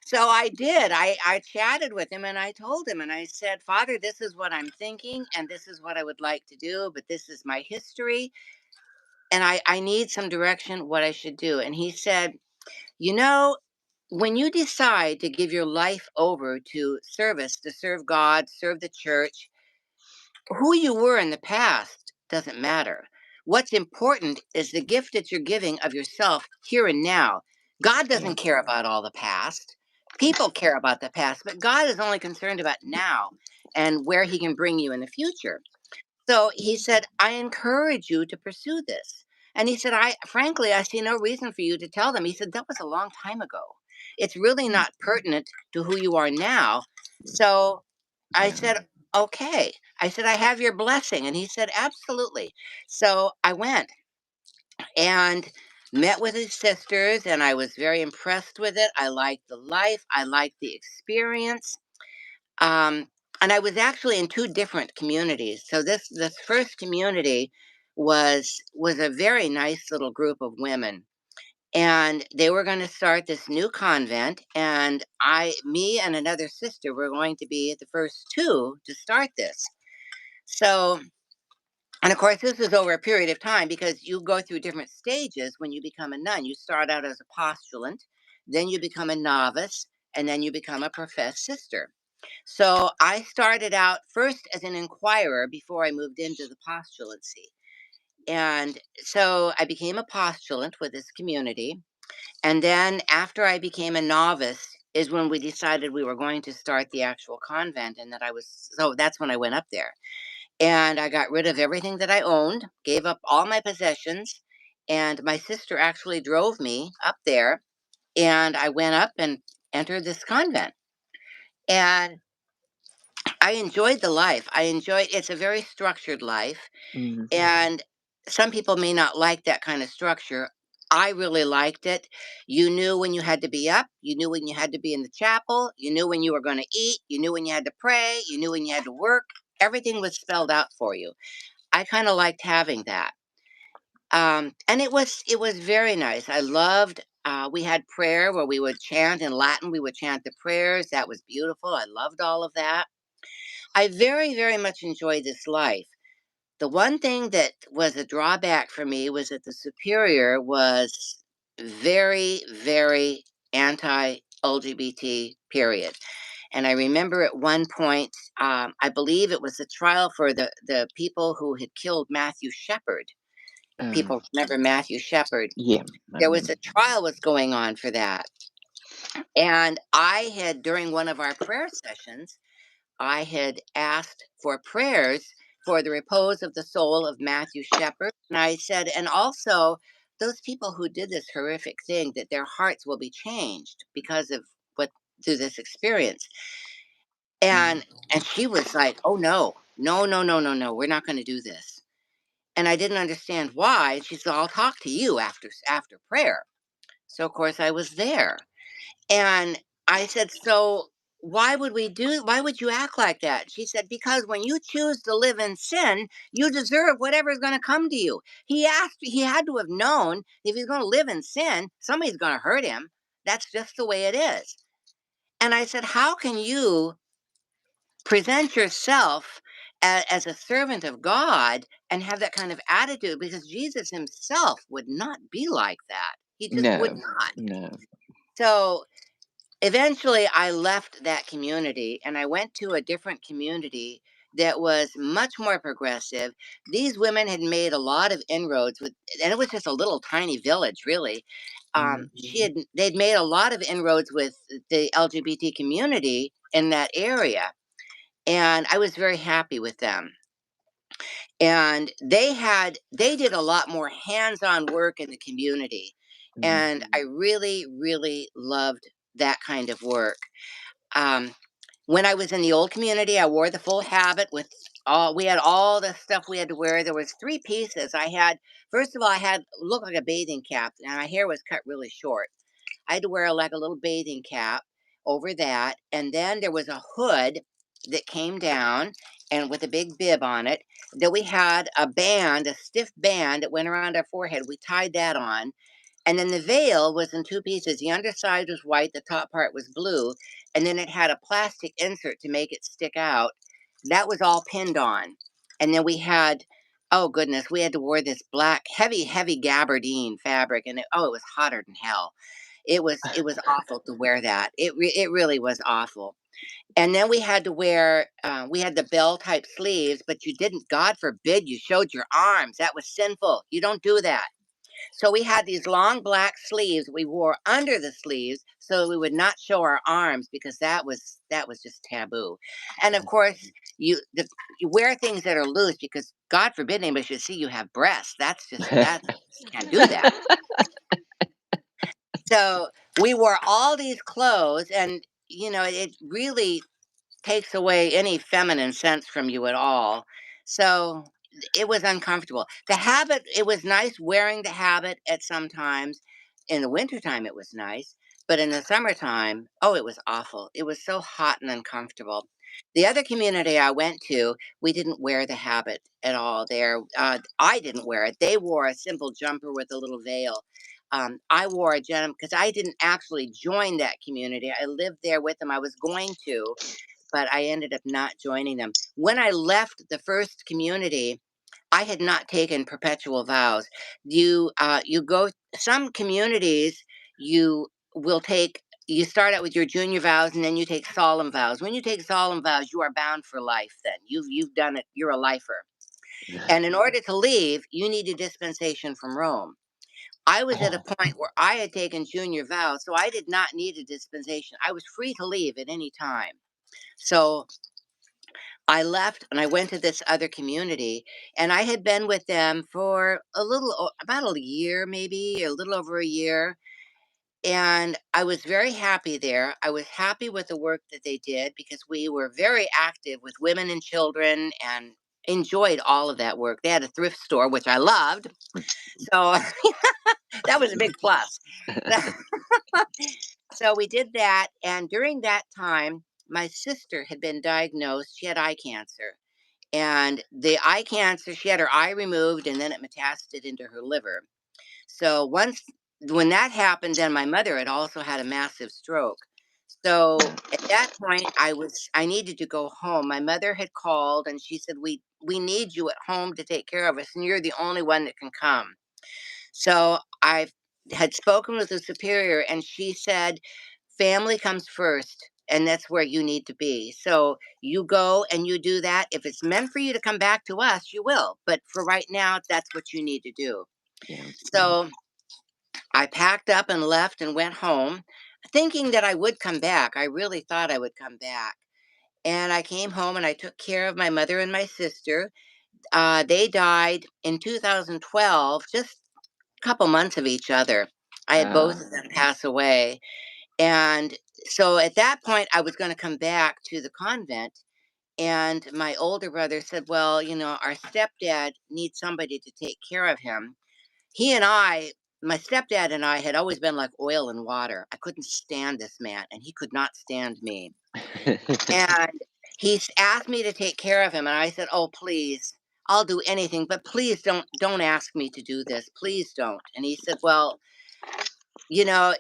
So I did. I chatted with him, and I told him, and I said, "Father, this is what I'm thinking, and this is what I would like to do, but this is my history, and I need some direction what I should do." And he said, "You know, when you decide to give your life over to service, to serve God, serve the church, who you were in the past doesn't matter. What's important is the gift that you're giving of yourself here and now. God Yeah, doesn't care about all the past. People care about the past, but God is only concerned about now and where he can bring you in the future." So he said, "I encourage you to pursue this." And he said, I see no reason for you to tell them." He said, "That was a long time ago. It's really not pertinent to who you are now." So I yeah. said, "Okay." I said, "I have your blessing." And he said, "Absolutely." So I went and met with his sisters, and I was very impressed with it. I liked the life, I liked the experience. Um, and I was actually in two different communities. So this first community was a very nice little group of women, and they were going to start this new convent, and me and another sister were going to be the first two to start this. So, and of course, this is over a period of time, because you go through different stages when you become a nun. You start out as a postulant, then you become a novice, and then you become a professed sister. So I started out first as an inquirer before I moved into the postulancy. And so I became a postulant with this community. And then after I became a novice is when we decided we were going to start the actual convent, and so that's when I went up there. And I got rid of everything that I owned, gave up all my possessions, and my sister actually drove me up there, and I went up and entered this convent. And I enjoyed the life. It's a very structured life, Mhm. and some people may not like that kind of structure. I really liked it. You knew when you had to be up, you knew when you had to be in the chapel, you knew when you were going to eat, you knew when you had to pray, you knew when you had to work. Everything was spelled out for you. I kind of liked having that. And it was very nice. I loved. We had prayer where we would chant in Latin. We would chant the prayers. That was beautiful. I loved all of that. I very, very much enjoyed this life. The one thing that was a drawback for me was that the superior was very, very anti LGBT, period. And I remember at one point, I believe it was the trial for the people who had killed Matthew Shepard. Um, People remember Matthew Shepard. yeah, I There was remember. a trial was going on for that. And I had, during one of our prayer sessions, I had asked for prayers for the repose of the soul of Matthew Shepard. And I said, and also those people who did this horrific thing, that their hearts will be changed because of what through this experience. Mhm. And she was like, "Oh no, no, no, no, no, no, we're not going to do this." And I didn't understand why. She said, "I'll talk to you after prayer." So of course I was there. And I said, "So why would you act like that?" She said, "Because when you choose to live in sin, you deserve whatever is going to come to you." He had to have known if he's going to live in sin, somebody's going to hurt him. That's just the way it is. And I said, "How can you present yourself as a servant of God and have that kind of attitude? Because Jesus himself would not be like that. He just would No, not." no. So eventually, I left that community and I went to a different community that was much more progressive. These women had made a lot of inroads with, and it was just a little tiny village, really. Mhm. They'd made a lot of inroads with the LGBT community in that area, and I was very happy with them. And they did a lot more hands-on work in the community, and I Mhm. really, really loved that kind of work. Um, when I was in the old community, I wore the full habit with all we had all the stuff we had to wear. There was three pieces. I had first of all, I had looked like a bathing cap, and my hair was cut really short. I had to wear like a little bathing cap over that, and then there was a hood that came down and with a big bib on it. Then we had a band, a stiff band that went around our forehead. We tied that on, and then the veil was in two pieces. The underside was white, the top part was blue, and then it had a plastic insert to make it stick out. That was all pinned on. And then we had, oh goodness, we had to wear this black, heavy, heavy gabardine fabric, and it was hotter than hell. It was awful to wear that. It really was awful. And then we had to wear we had the bell type sleeves, but you didn't. God forbid you showed your arms. That was sinful. You don't do that. So we had these long black sleeves we wore under the sleeves so we would not show our arms because that was just taboo. And of course, you wear things that are loose because God forbid anybody should see you have breasts. That you can't do that. So we wore all these clothes, and it really takes away any feminine sense from you at all. So it was uncomfortable. The habit, it was nice wearing the habit at some times. In the wintertime, it was nice. But in the summertime, oh, it was awful. It was so hot and uncomfortable. The other community I went to, we didn't wear the habit at all there. I didn't wear it. They wore a simple jumper with a little veil. I wore a gem because I didn't actually join that community. I lived there with them. I was going to, but I ended up not joining them. When I left the first community, I had not taken perpetual vows. You go some communities you will take you start out with your junior vows and then you take solemn vows. When you take solemn vows, you are bound for life then. You've done it. You're a lifer. And in order to leave, you need a dispensation from Rome. I was at a point where I had taken junior vows, so I did not need a dispensation. I was free to leave at any time. So I left and I went to this other community, and I had been with them for about a year, maybe a little over a year. And I was very happy there. I was happy with the work that they did because we were very active with women and children and enjoyed all of that work. They had a thrift store, which I loved. So that was a big plus. So we did that. And during that time, my sister had been diagnosed. She had eye cancer. And the eye cancer, she had her eye removed and then it metastated into her liver. So when that happened, then my mother had also had a massive stroke. So at that point, I needed to go home. My mother had called and she said, we need you at home to take care of us, and you're the only one that can come. So I had spoken with the superior, and she said, family comes first. And that's where you need to be. So you go and you do that. If it's meant for you to come back to us, you will. But for right now, that's what you need to do. Yeah. So I packed up and left and went home, thinking that I would come back. I really thought I would come back. And I came home and I took care of my mother and my sister. They died in 2012, just a couple months of each other. I had both Uh, of them pass away. And so at that point, I was going to come back to the convent. And my older brother said, well, our stepdad needs somebody to take care of him. He and I My stepdad and I had always been like oil and water. I couldn't stand this man, and he could not stand me. And he's asked me to take care of him, and I said, "Oh, please, I'll do anything, but please don't ask me to do this. Please don't." And he said, "Well, you know,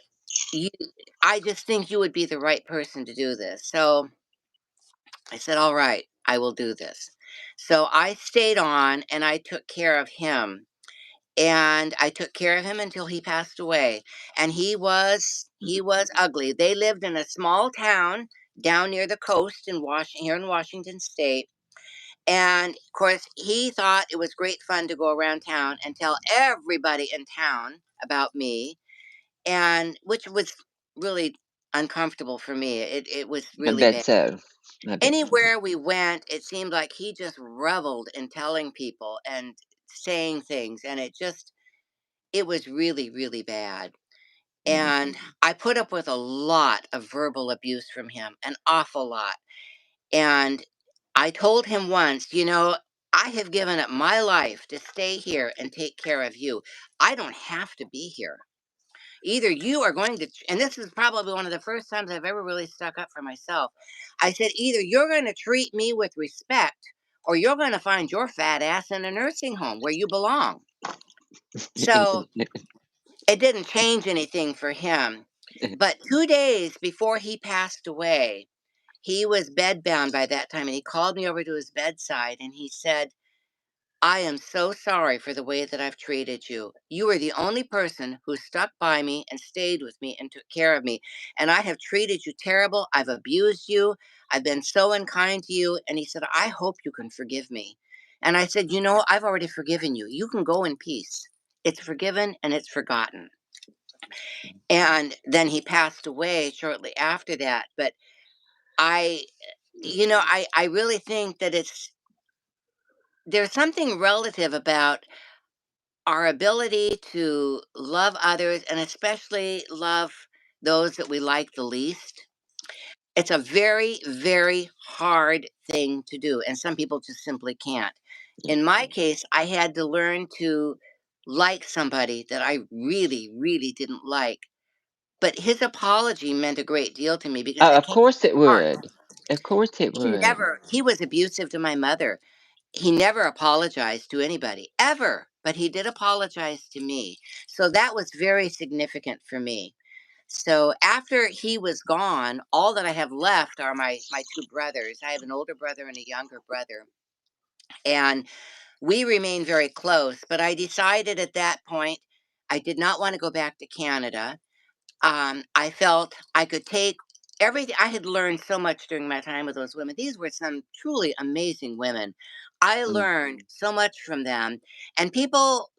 you, I just think you would be the right person to do this." So I said, "All right, I will do this." So I stayed on, and I took care of him. And I took care of him until he passed away. And he was ugly. They lived in a small town down near the coast in here in Washington State. And of course, he thought it was great fun to go around town and tell everybody in town about me, and which was really uncomfortable for me. It was I really bet bad. so. I bet so. Anywhere we went, it seemed like he just reveled in telling people and saying things, and it was really, really bad. Mm. And I put up with a lot of verbal abuse from him, an awful lot. And I told him once, I have given up my life to stay here and take care of you. I don't have to be here. Either you are going to, and this is probably one of the first times I've ever really stuck up for myself. I said, either you're going to treat me with respect or you're going to find your fat ass in a nursing home where you belong. So it didn't change anything for him. But 2 days before he passed away, he was bedbound by that time, and he called me over to his bedside, and he said, "I am so sorry for the way that I've treated you. You were the only person who stuck by me and stayed with me and took care of me, and I have treated you terrible. I've abused you. I've been so unkind to you." And he said, "I hope you can forgive me." And I said, I've already forgiven you. You can go in peace. It's forgiven and it's forgotten." And then he passed away shortly after that. But I, I really think that there's something relative about our ability to love others and especially love those that we like the least. It's a very, very hard thing to do. And some people just simply can't. In my case, I had to learn to like somebody that I really, really didn't like. But his apology meant a great deal to me because it Of came from course it the heart. would. Of course it would. He was abusive to my mother. He never apologized to anybody, ever, but he did apologize to me. So that was very significant for me. So after he was gone, all that I have left are my two brothers. I have an older brother and a younger brother. And we remain very close, but I decided at that point I did not want to go back to Canada. I felt I could take everything. I had learned so much during my time with those women. These were some truly amazing women. I Mm, learned so much from them. And people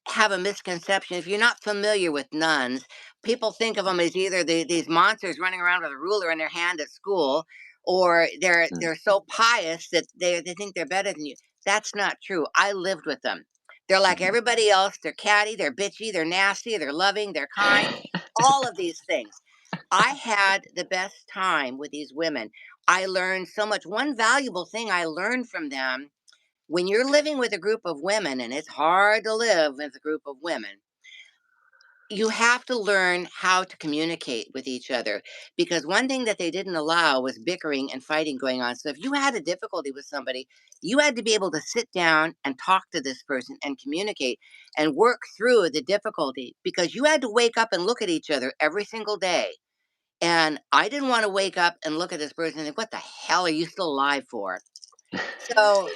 have a misconception. If you're not familiar with nuns, people think of them as either these monsters running around with a ruler in their hand at school, or mm, they're so pious that they think they're better than you. That's not true. I lived with them. They're like mhm. everybody else. They're catty, they're bitchy, they're nasty, they're loving, they're kind. all of these things. I had the best time with these women. I learned so much. One valuable thing I learned from them, when you're living with a group of women, and it's hard to live with a group of women, you have to learn how to communicate with each other, because one thing that they didn't allow was bickering and fighting going on. So if you had a difficulty with somebody, you had to be able to sit down and talk to this person and communicate and work through the difficulty, because you had to wake up and look at each other every single day. And I didn't want to wake up and look at this person and think, what the hell are you still alive for? So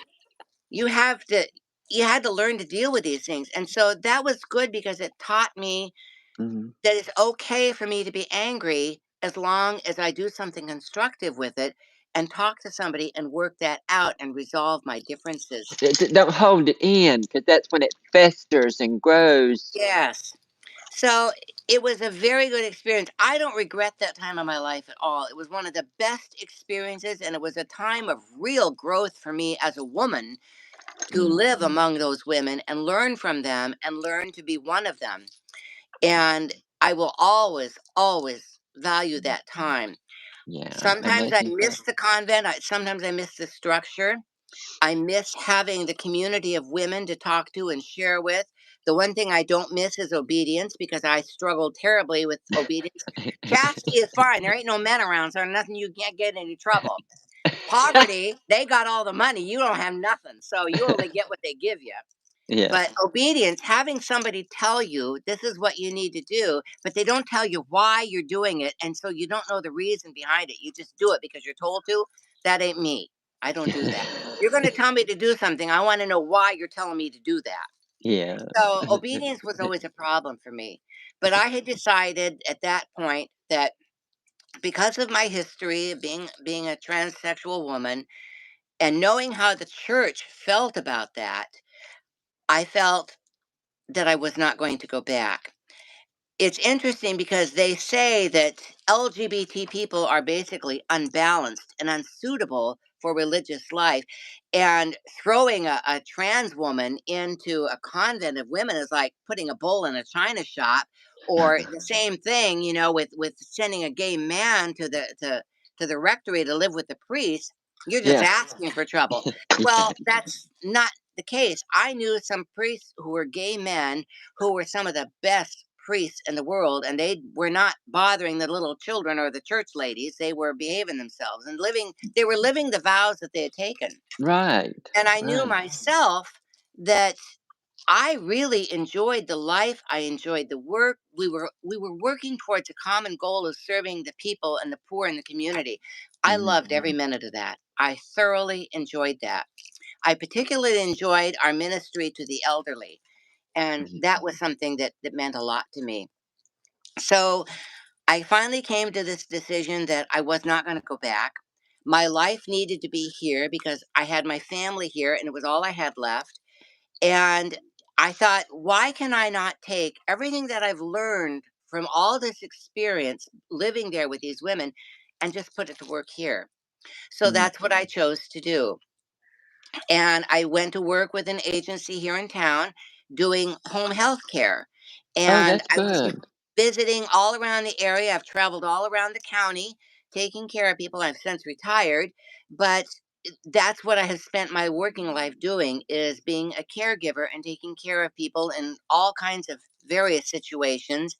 you have to you had to learn to deal with these things. And so that was good, because it taught me Mhm. that it's okay for me to be angry as long as I do something constructive with it and talk to somebody and work that out and resolve my differences. Don't hold it in, because that's when it festers and grows. Yes. So it was a very good experience. I don't regret that time of my life at all. It was one of the best experiences, and it was a time of real growth for me as a woman, to live Mhm. among those women and learn from them and learn to be one of them. And I will always, always value that time. Yeah, that Sometimes makes I me feel. miss the convent, sometimes I miss the structure. I miss having the community of women to talk to and share with. The one thing I don't miss is obedience, because I struggled terribly with obedience. Chastity is fine. There ain't no men around, so nothing, you can't get in any trouble. Poverty, they got all the money. You don't have nothing. So you only get what they give you. Yeah, But obedience, having somebody tell you this is what you need to do, but they don't tell you why you're doing it. And so you don't know the reason behind it. You just do it because you're told to. That ain't me. I don't do that. You're going to tell me to do something. I want to know why you're telling me to do that. yeah. So obedience was always a problem for me. But I had decided at that point that, because of my history of being a transsexual woman and knowing how the church felt about that, I felt that I was not going to go back. It's interesting, because they say that LGBT people are basically unbalanced and unsuitable for religious life. And throwing a trans woman into a convent of women is like putting a bull in a china shop, or the same thing, with sending a gay man to the rectory to live with the priest. You're just Yeah, asking for trouble. Well, exactly. that's not the case. I knew some priests who were gay men, who were some of the best priests in the world, and they were not bothering the little children or the church ladies. They were behaving themselves and they were living the vows that they had taken. Right, And I knew right. myself that I really enjoyed the life. I enjoyed the work. We were working towards a common goal of serving the people and the poor in the community. I loved every Mhm, minute of that. I thoroughly enjoyed that. I particularly enjoyed our ministry to the elderly, and that mhm. was something that meant a lot to me. So I finally came to this decision that I was not going to go back. My life needed to be here, because I had my family here and it was all I had left. And I thought, why can I not take everything that I've learned from all this experience living there with these women and just put it to work here? So Mhm. that's what I chose to do. And I went to work with an agency here in town doing home health care. Oh, And that's I was good. visiting all around the area. I've traveled all around the county taking care of people. I've since retired, but that's what I have spent my working life doing, is being a caregiver and taking care of people in all kinds of various situations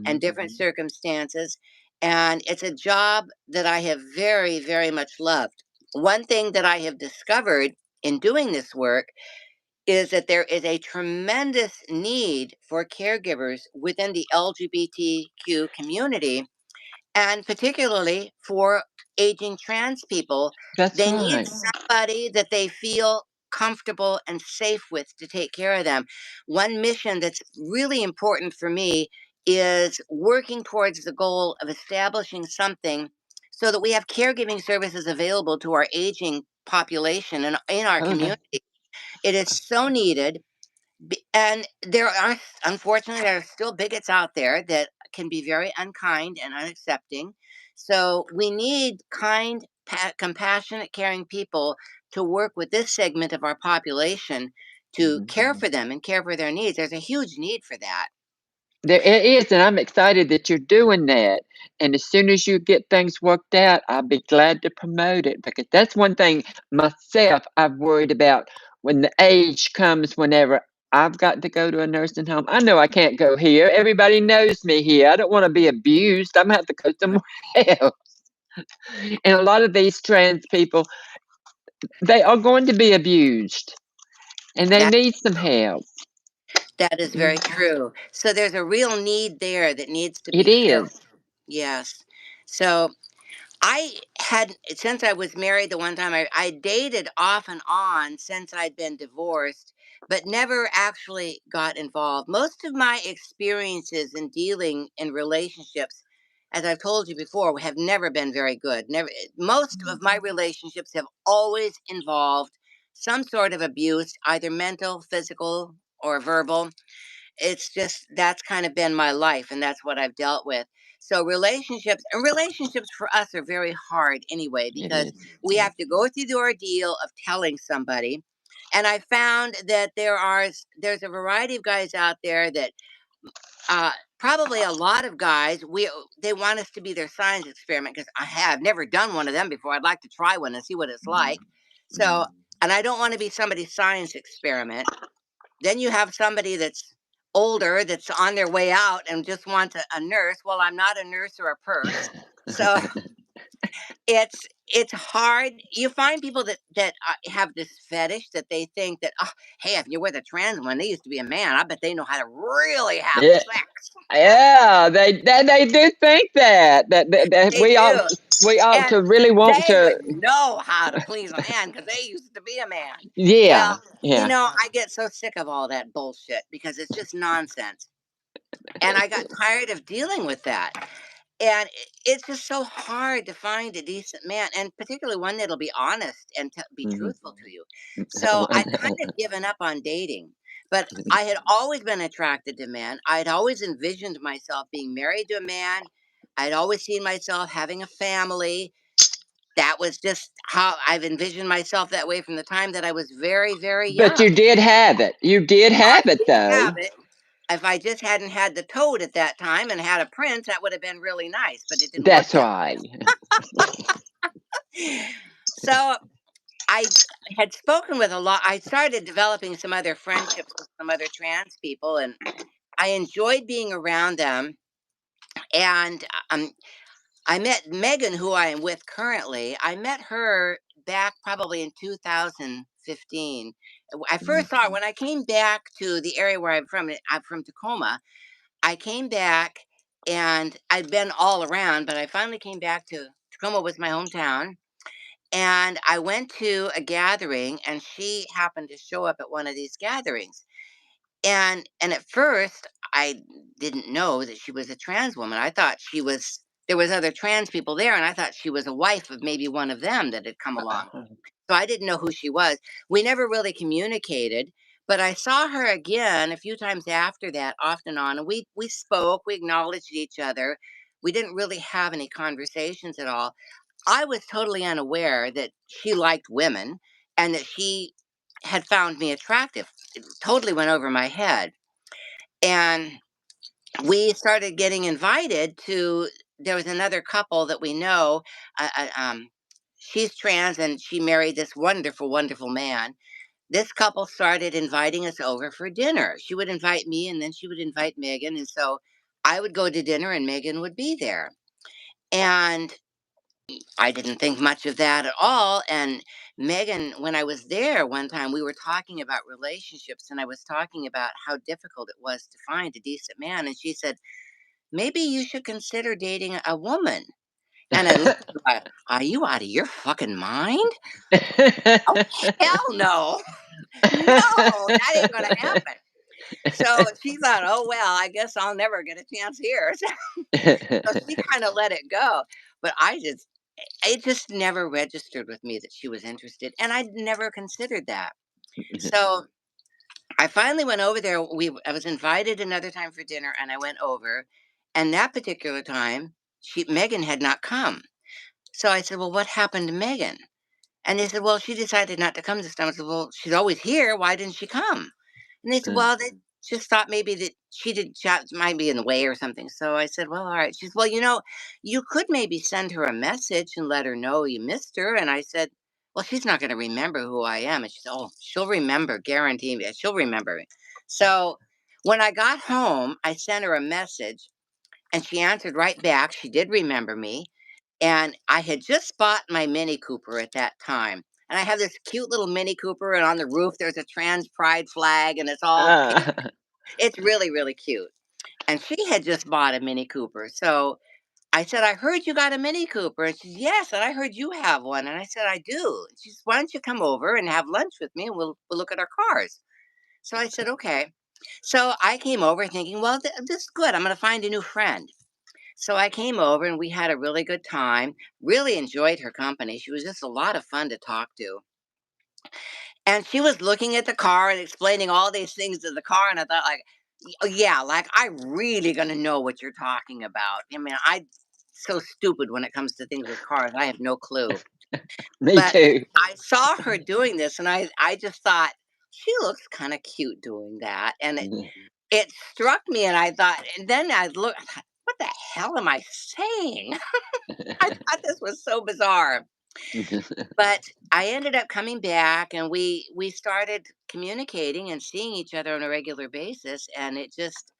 and Mhm. different circumstances. And it's a job that I have very, very much loved. One thing that I have discovered in doing this work is that there is a tremendous need for caregivers within the LGBTQ community, and particularly for aging trans people. That's They need right. somebody that they feel comfortable and safe with to take care of them. One mission that's really important for me is working towards the goal of establishing something so that we have caregiving services available to our aging population and in our Oh, that community. It is so needed. And there are, unfortunately, there are still bigots out there that can be very unkind and unaccepting. So we need kind, compassionate, caring people to work with this segment of our population to mhm. care for them and care for their needs. There's a huge need for that. There it is, and I'm excited that you're doing that. And as soon as you get things worked out, I'll be glad to promote it because that's one thing myself I've worried about when the age comes whenever I've got to go to a nursing home. I know I can't go here. Everybody knows me here. I don't want to be abused. I'm gonna have to go somewhere else. And a lot of these trans people, they are going to be abused and they That's need some true. help. That is Mm, very true. So there's a real need there that needs to it be filled. is. Yes. So I had, since I was married the one time, I dated off and on since I'd been divorced, but never actually got involved. Most of my experiences in dealing in relationships, as I've told you before, have never been very good. Never. Most of my relationships have always involved some sort of abuse, either mental, physical, or verbal. It's just that's kind of been my life, and that's what I've dealt with. So relationships for us are very hard anyway, It because is. we have to go through the ordeal of telling somebody. And I found that there's a variety of guys out there that uh probably a lot of guys, they want us to be their science experiment, because I have never done one of them before. I'd like to try one and see what it's like. So, Mm. and I don't want to be somebody's science experiment. Then you have somebody that's older, that's on their way out and just wants a nurse. Well, I'm not a nurse or a purse. So it's hard. You find people that have this fetish that they think that, oh, hey, if you're with a trans one, they used to be a man. I bet they know how to really have Yeah, sex. yeah, they do think that They do. we ought And to really want they to. would know how to please a man because they used to be a man. Yeah, Well, yeah. I get so sick of all that bullshit because it's just nonsense. And I got tired of dealing with that. And it's just so hard to find a decent man, and particularly one that'll be honest and be Mhm. truthful to you. So I've kind of given up on dating. But I had always been attracted to men. I'd always envisioned myself being married to a man. I'd always seen myself having a family. That was just how I've envisioned myself that way from the time that I was very, very But young. you did have it. You did I have it, did have though. it. If I just hadn't had the toad at that time and had a prince, that would have been really nice, but it didn't work That's that right. way. So I had spoken with a lot. I started developing some other friendships with some other trans people, and I enjoyed being around them. And I met Megan, who I am with currently. I met her back probably in 2015. I Mhm. first saw her when I came back to the area where I'm from. I'm from Tacoma. I came back, and I'd been all around, but I finally came back to Tacoma was my hometown. And I went to a gathering, and she happened to show up at one of these gatherings. And at first I didn't know that she was a trans woman. I thought she was there was other trans people there, and I thought she was a wife of maybe one of them that had come along. So I didn't know who she was. We never really communicated, but I saw her again a few times after that, off and on, and we spoke, we acknowledged each other. We didn't really have any conversations at all. I was totally unaware that she liked women and that she had found me attractive. It totally went over my head. And we started getting invited to, there was another couple that we know. She's trans and she married this wonderful, wonderful man. This couple started inviting us over for dinner. She would invite me and then she would invite Megan. And so I would go to dinner and Megan would be there. And I didn't think much of that at all. And Megan, when I was there one time, we were talking about relationships, and I was talking about how difficult it was to find a decent man. And she said, maybe you should consider dating a woman. And I looked at her like, are you out of your fucking mind? Oh, hell no. No, that ain't going to happen. So she thought, oh, well, I guess I'll never get a chance here. So she kind of let it go. But it just never registered with me that she was interested, and I'd never considered that. So I finally went over there. I was invited another time for dinner, and I went over. And that particular time, Megan had not come. So I said, "Well, what happened to Megan?" And they said, "Well, she decided not to come this time." I said, "Well, she's always here. Why didn't she come?" And they said, "Well, just thought maybe that she did chat might be in the way or something. So I said, "Well, all right." She said, "Well, you could maybe send her a message and let her know you missed her." And I said, "Well, she's not going to remember who I am." And she said, "Oh, she'll remember, guarantee me. She'll remember me." So when I got home, I sent her a message and she answered right back. She did remember me. And I had just bought my Mini Cooper at that time. And I have this cute little Mini Cooper, and on the roof there's a trans pride flag, and it's all pink. Ah. It's really, really cute. And she had just bought a Mini Cooper. So I said, "I heard you got a Mini Cooper." And she said, "Yes, and I heard you have one." And I said, "I do." And she said, "Why don't you come over and have lunch with me and we'll look at our cars." So I said, "Okay." So I came over thinking, well, this is good. I'm going to find a new friend. So I came over and we had a really good time. Really enjoyed her company. She was just a lot of fun to talk to. And she was looking at the car and explaining all these things to the car. And I thought, like, yeah, like I really gonna know what you're talking about. I mean, I so stupid when it comes to things with cars. I have no clue. Me But too. I saw her doing this and I just thought, she looks kind of cute doing that. And it struck me and I thought, and then I looked, I thought, what the hell am I saying? I thought this was so bizarre. But I ended up coming back and we started communicating and seeing each other on a regular basis, and it just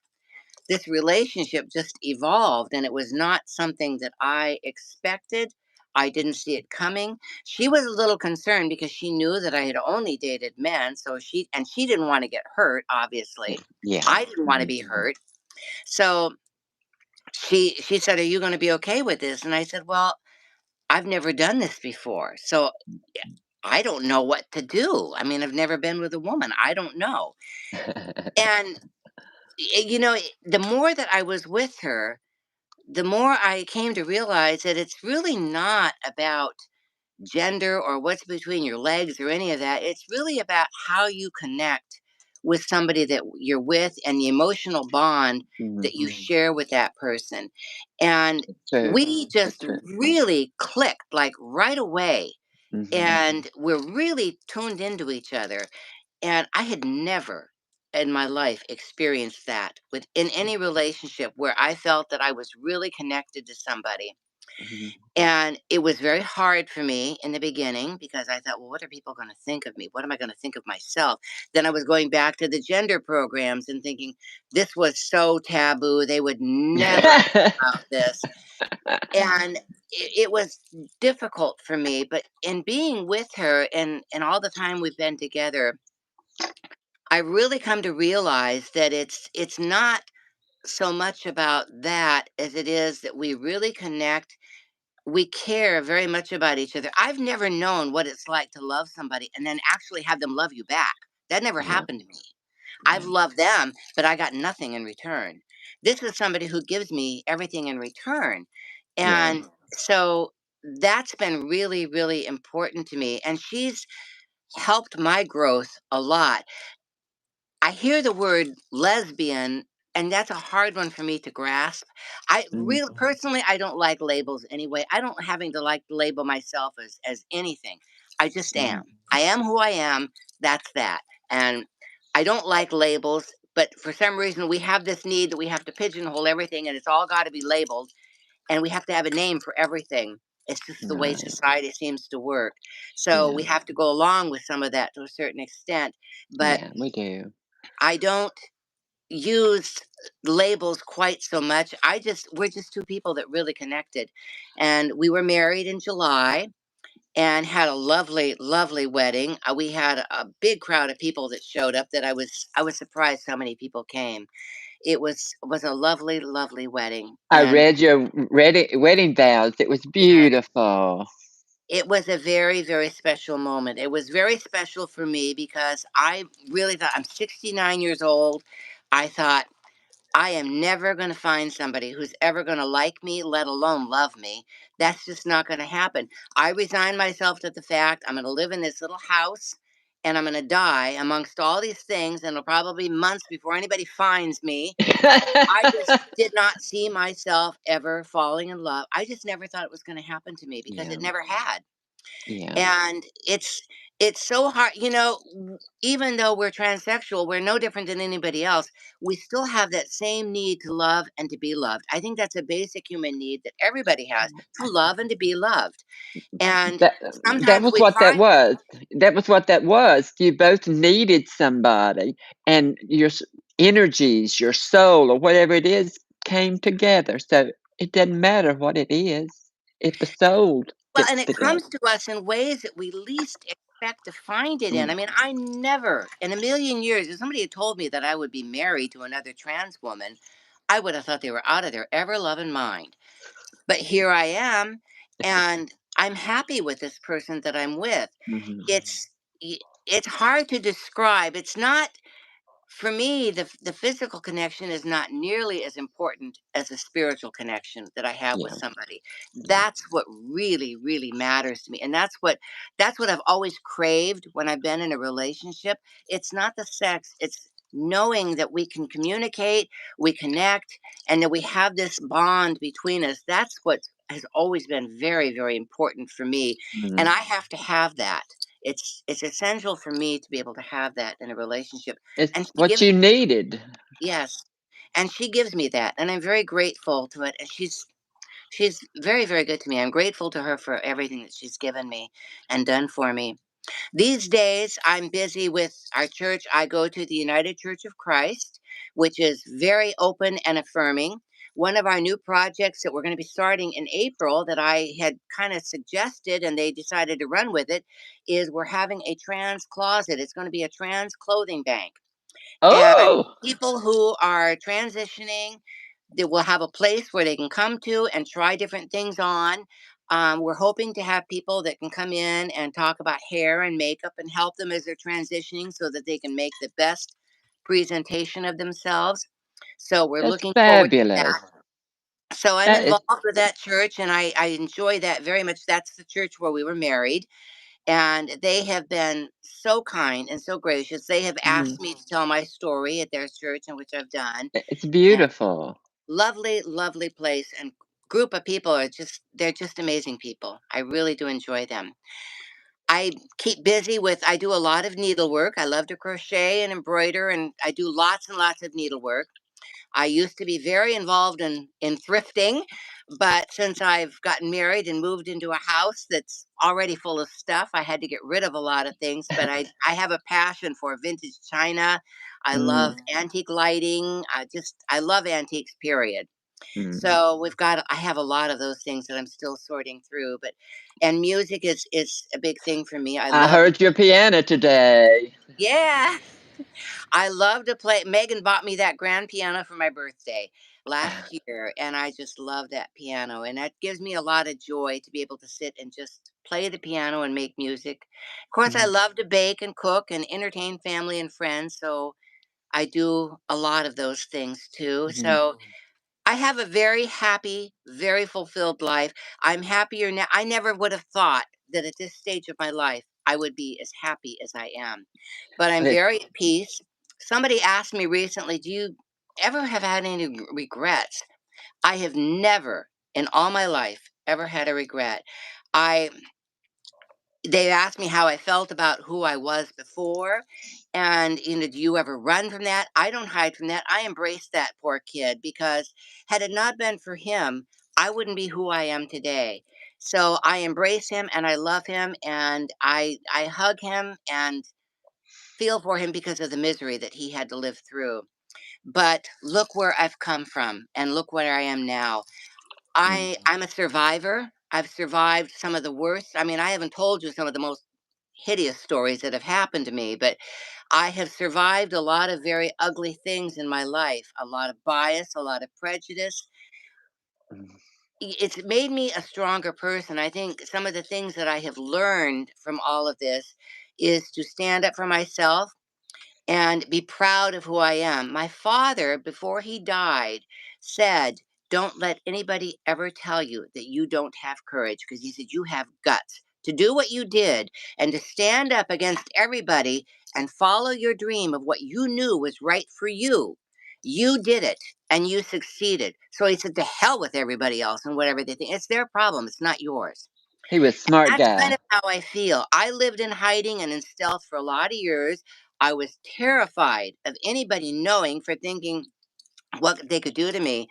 this relationship just evolved, and it was not something that I expected. I didn't see it coming. She was a little concerned because she knew that I had only dated men, so she didn't want to get hurt, obviously. Yeah. I didn't want to Mhm. be hurt. So she said, "Are you going to be okay with this?" And I said, "Well, I've never done this before. So I don't know what to do. I mean, I've never been with a woman. I don't know." And the more that I was with her, the more I came to realize that it's really not about gender or what's between your legs or any of that. It's really about how you connect with somebody that you're with and the emotional bond that you Mhm. share with that person. And True. we That's just true. really clicked like right away. Mhm. And we're really tuned into each other. And I had never in my life experienced that in any relationship where I felt that I was really connected to somebody. Mhm. And it was very hard for me in the beginning because I thought, well, what are people going to think of me? What am I going to think of myself? Then I was going back to the gender programs and thinking, this was so taboo. They would never talk about this. And it was difficult for me. But in being with her and all the time we've been together, I really come to realize that it's not so much about that as it is that we really connect. We care very much about each other. I've never known what it's like to love somebody and then actually have them love you back. That never Yeah. happened to me. I've Yeah. loved them, but I got nothing in return. This is somebody who gives me everything in return. Yeah. And so that's been really, really important to me. And she's helped my growth a lot. I hear the word lesbian, and that's a hard one for me to grasp. I really Mhm. personally, I don't like labels anyway. I don't having to like label myself as anything. I just am. Mhm. I am who I am. That's that. And I don't like labels, but for some reason we have this need that we have to pigeonhole everything and it's all got to be labeled and we have to have a name for everything. It's just the way Right. society seems to work. So we Yeah. have to go along with some of that to a certain extent. But Yeah, we do. I don't use labels quite so much. We're just two people that really connected. And we were married in July and had a lovely, lovely wedding. We had a big crowd of people that showed up that I was surprised how many people came. It was a lovely, lovely wedding. I And read your wedding vows. It was yeah, beautiful. it was a very, very special moment. It was very special for me because I really thought I'm 69 years old. I thought I am never going to find somebody who's ever going to like me, let alone love me. That's just not going to happen. I resigned myself to the fact I'm going to live in this little house and I'm going to die amongst all these things, and it'll probably be months before anybody finds me. I just did not see myself ever falling in love. I just never thought it was going to happen to me because Yeah. it never had. Yeah. And It's so hard, even though we're transsexual, we're no different than anybody else. We still have that same need to love and to be loved. I think that's a basic human need that everybody has, to love and to be loved. And That that sometimes was we what that try. was. That was what that was. You both needed somebody, and your energies, your soul, or whatever it is, came together. So it doesn't matter what it is if the soul Well, and gets it together. comes to us in ways that we least expect to find it in. I Mm. mean, I never in a million years, if somebody had told me that I would be married to another trans woman, I would have thought they were out of their ever loving mind. But here I am, and I'm happy with this person that I'm with. Mhm. It's it's hard to describe. It's not, for me, the physical connection is not nearly as important as the spiritual connection that I have with Yeah, somebody. yeah. That's what really, really matters to me. And that's what I've always craved when I've been in a relationship. It's not the sex, it's knowing that we can communicate, we connect, and that we have this bond between us. That's what has always been very, very important for me. And Mhm. I have to have that. It's essential for me to be able to have that in a relationship, and It's she what gives you needed. yes, and she gives me that, and I'm very grateful to it, and she's very, very good to me. I'm grateful to her for everything that she's given me and done for me. These days, I'm busy with our church. I go to the United Church of Christ, which is very open and affirming. One of our new projects that we're going to be starting in April that I had kind of suggested and they decided to run with it is we're having a trans closet. It's going to be a trans clothing bank. And Oh, people who are transitioning, they will have a place where they can come to and try different things on. We're hoping to have people that can come in and talk about hair and makeup and help them as they're transitioning so that they can make the best presentation of themselves. So we're that's looking forward to fabulous. that. So I'm That is involved with that church and I enjoy that very much. That's the church where we were married. And they have been so kind and so gracious. They have mhm. asked me to tell my story at their church, and which I've done. It's And beautiful. lovely, lovely place and group of people are they're just amazing people. I really do enjoy them. I keep busy with I do a lot of needlework. I love to crochet and embroider and I do lots and lots of needlework. I used to be very involved in thrifting, but since I've gotten married and moved into a house that's already full of stuff, I had to get rid of a lot of things. But I have a passion for vintage china. I love Mm, antique lighting. I love antiques. Period. mm. So I have a lot of those things that I'm still sorting through. But and music is a big thing for me. I I love to heard your piano today. yeah. I love to play. Megan bought me that grand piano for my birthday last year, and I just love that piano. And that gives me a lot of joy to be able to sit and just play the piano and make music. Of course, I Mhm, love to bake and cook and entertain family and friends. So I do a lot of those things too. mhm. So I have a very happy, very fulfilled life. I'm happier now. I never would have thought that at this stage of my life, I would be as happy as I am. But I'm It very at peace. Somebody asked me recently, do you ever have had any regrets? I have never in all my life ever had a regret. I They asked me how I felt about who I was before. And, do you ever run from that? I don't hide from that. I embrace that poor kid because had it not been for him, I wouldn't be who I am today. So I embrace him and I love him and I hug him and feel for him because of the misery that he had to live through. But look where I've come from and look where I am now. mm, I'm a survivor. I've survived some of the worst. I mean, I haven't told you some of the most hideous stories that have happened to me, but I have survived a lot of very ugly things in my life, a lot of bias, a lot of prejudice. mm, It's made me a stronger person. I think some of the things that I have learned from all of this is to stand up for myself and be proud of who I am. My father, before he died, said, don't let anybody ever tell you that you don't have courage because he said, you have guts to do what you did and to stand up against everybody and follow your dream of what you knew was right for you. You did it and you succeeded. So he said, to hell with everybody else and whatever they think. It's their problem, it's not yours. He was a smart That's kind guy. of how I feel. I lived in hiding and in stealth for a lot of years. I was terrified of anybody knowing for thinking what they could do to me.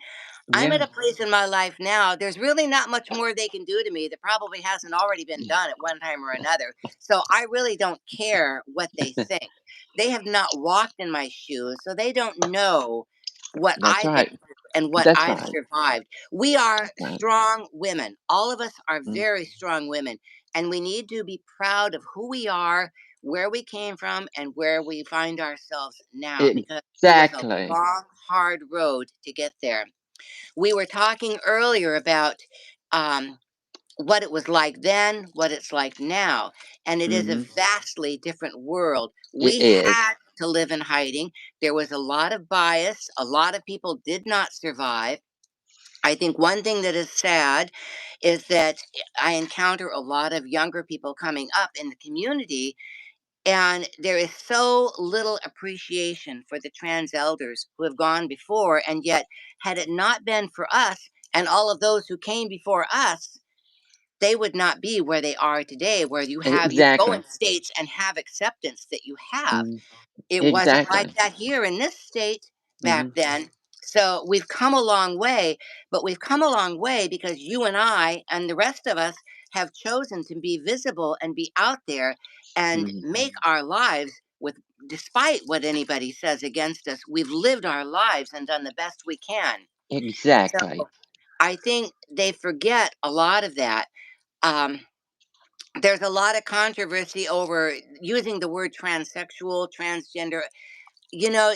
I'm at Yeah. a place in my life now, there's really not much more they can do to me that probably hasn't already been done at one time or another. So I really don't care what they think. They have not walked in my shoes, so they don't know what That's I've been right. through and what That's I've right. survived. We are That's right. strong women. All of us are Mm. very strong women, and we need to be proud of who we are, where we came from, and where we find ourselves now because it was a Exactly. long, hard road to get there. We were talking earlier about um, what it was like then, what it's like now, and it is a Mhm. vastly different world. It We is. had to live in hiding. There was a lot of bias. A lot of people did not survive. I think one thing that is sad is that I encounter a lot of younger people coming up in the community, and there is so little appreciation for the trans elders who have gone before. And yet, had it not been for us and all of those who came before us, they would not be where they are today, where you go in Exactly. states and have acceptance that you have. Mm. It wasn't like Exactly. that here in this state back Mhm. then. So we've come a long way, but we've come a long way because you and I and the rest of us have chosen to be visible and be out there and Mhm. make our lives with despite what anybody says against us, we've lived our lives and done the best we can. So Exactly. I think they forget a lot of that. Um, there's a lot of controversy over using the word transsexual, transgender. You know,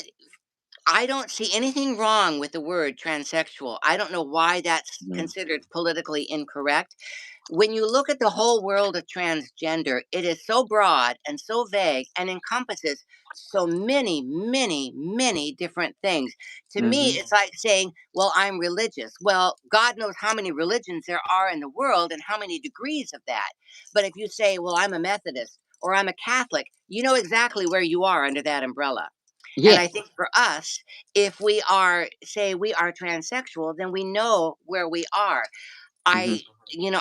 I don't see anything wrong with the word transsexual. I don't know why that's Mm. considered politically incorrect. When you look at the whole world of transgender, it is so broad and so vague and encompasses so many, many, many different things. To me, Mhm. it's like saying, well, I'm religious. Well, God knows how many religions there are in the world and how many degrees of that. But if you say, well, I'm a Methodist or I'm a Catholic, you know exactly where you are under that umbrella. And I Yes. think for us, if we are, say, we are transsexual, then we know where we are. Mhm.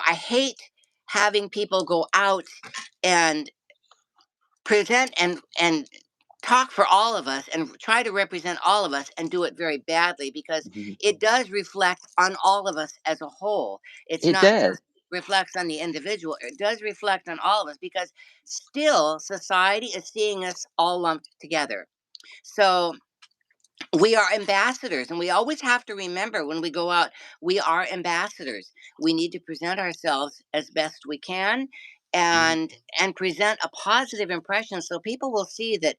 I hate having people go out and present and talk for all of us and try to represent all of us and do it very badly because Mhm. it does reflect on all of us as a whole. It's It not does. just reflects on the individual. It does reflect on all of us because still society is seeing us all lumped together. So we are ambassadors, and we always have to remember when we go out, we are ambassadors. We need to present ourselves as best we can Mhm. and present a positive impression so people will see that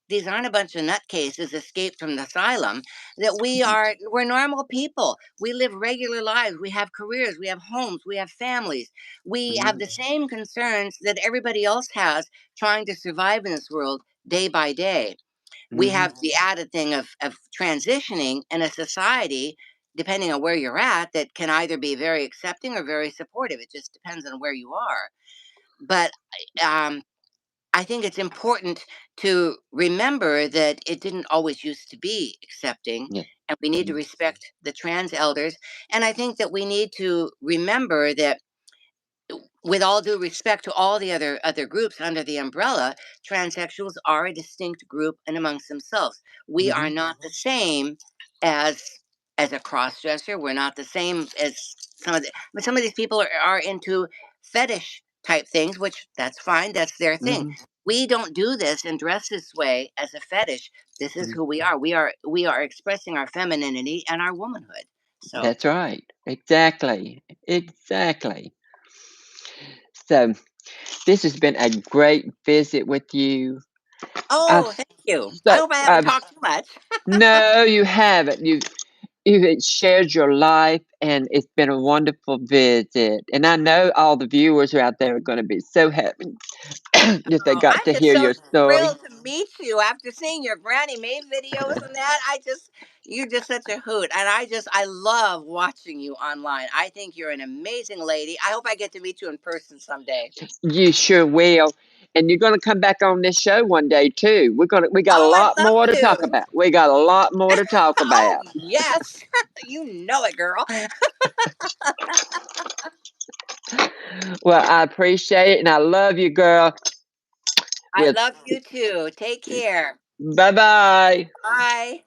these aren't a bunch of nutcases escaped from the asylum, that Mhm. we're normal people. We live regular lives. We have careers, we have homes, we have families. We have Mhm. the same concerns that everybody else has trying to survive in this world day by day. We Mhm. have the added thing of transitioning in a society, depending on where you're at, that can either be very accepting or very supportive. It just depends on where you are. But um, I think it's important to remember that it didn't always used to be accepting, Yeah. and we need to Mhm. respect the trans elders. And I think that we need to remember that with all due respect to all the other groups under the umbrella, transsexuals are a distinct group and amongst themselves. We are Mhm. not the same as as a crossdresser. We're not the same as but some of these people are into fetish type things, which that's fine. That's their thing. Mhm. We don't do this and dress this way as a fetish. This is Mhm. who we are. We are expressing our femininity and our womanhood. So, That's right. Exactly. Exactly. So, this has been a great visit with you. I've oh, thank you. I so hope I haven't I've talked too much. no, you haven't. You've shared your life, and it's been a wonderful visit. And I know all the viewers are out there are going to be so happy that they Oh, got I'm to just hear so your story. thrilled to meet you after seeing your Granny Mae videos and that. You're just such a hoot. And I love watching you online. I think you're an amazing lady. I hope I get to meet you in person someday. You sure will. And you're going to come back on this show one day too. We got a Oh, I'd lot love more to talk to. about. We got a lot more to talk Oh, about. yes. You know it, girl. Well, I appreciate it, and I love you, girl. I With love you too. Take care. Bye-bye. Bye.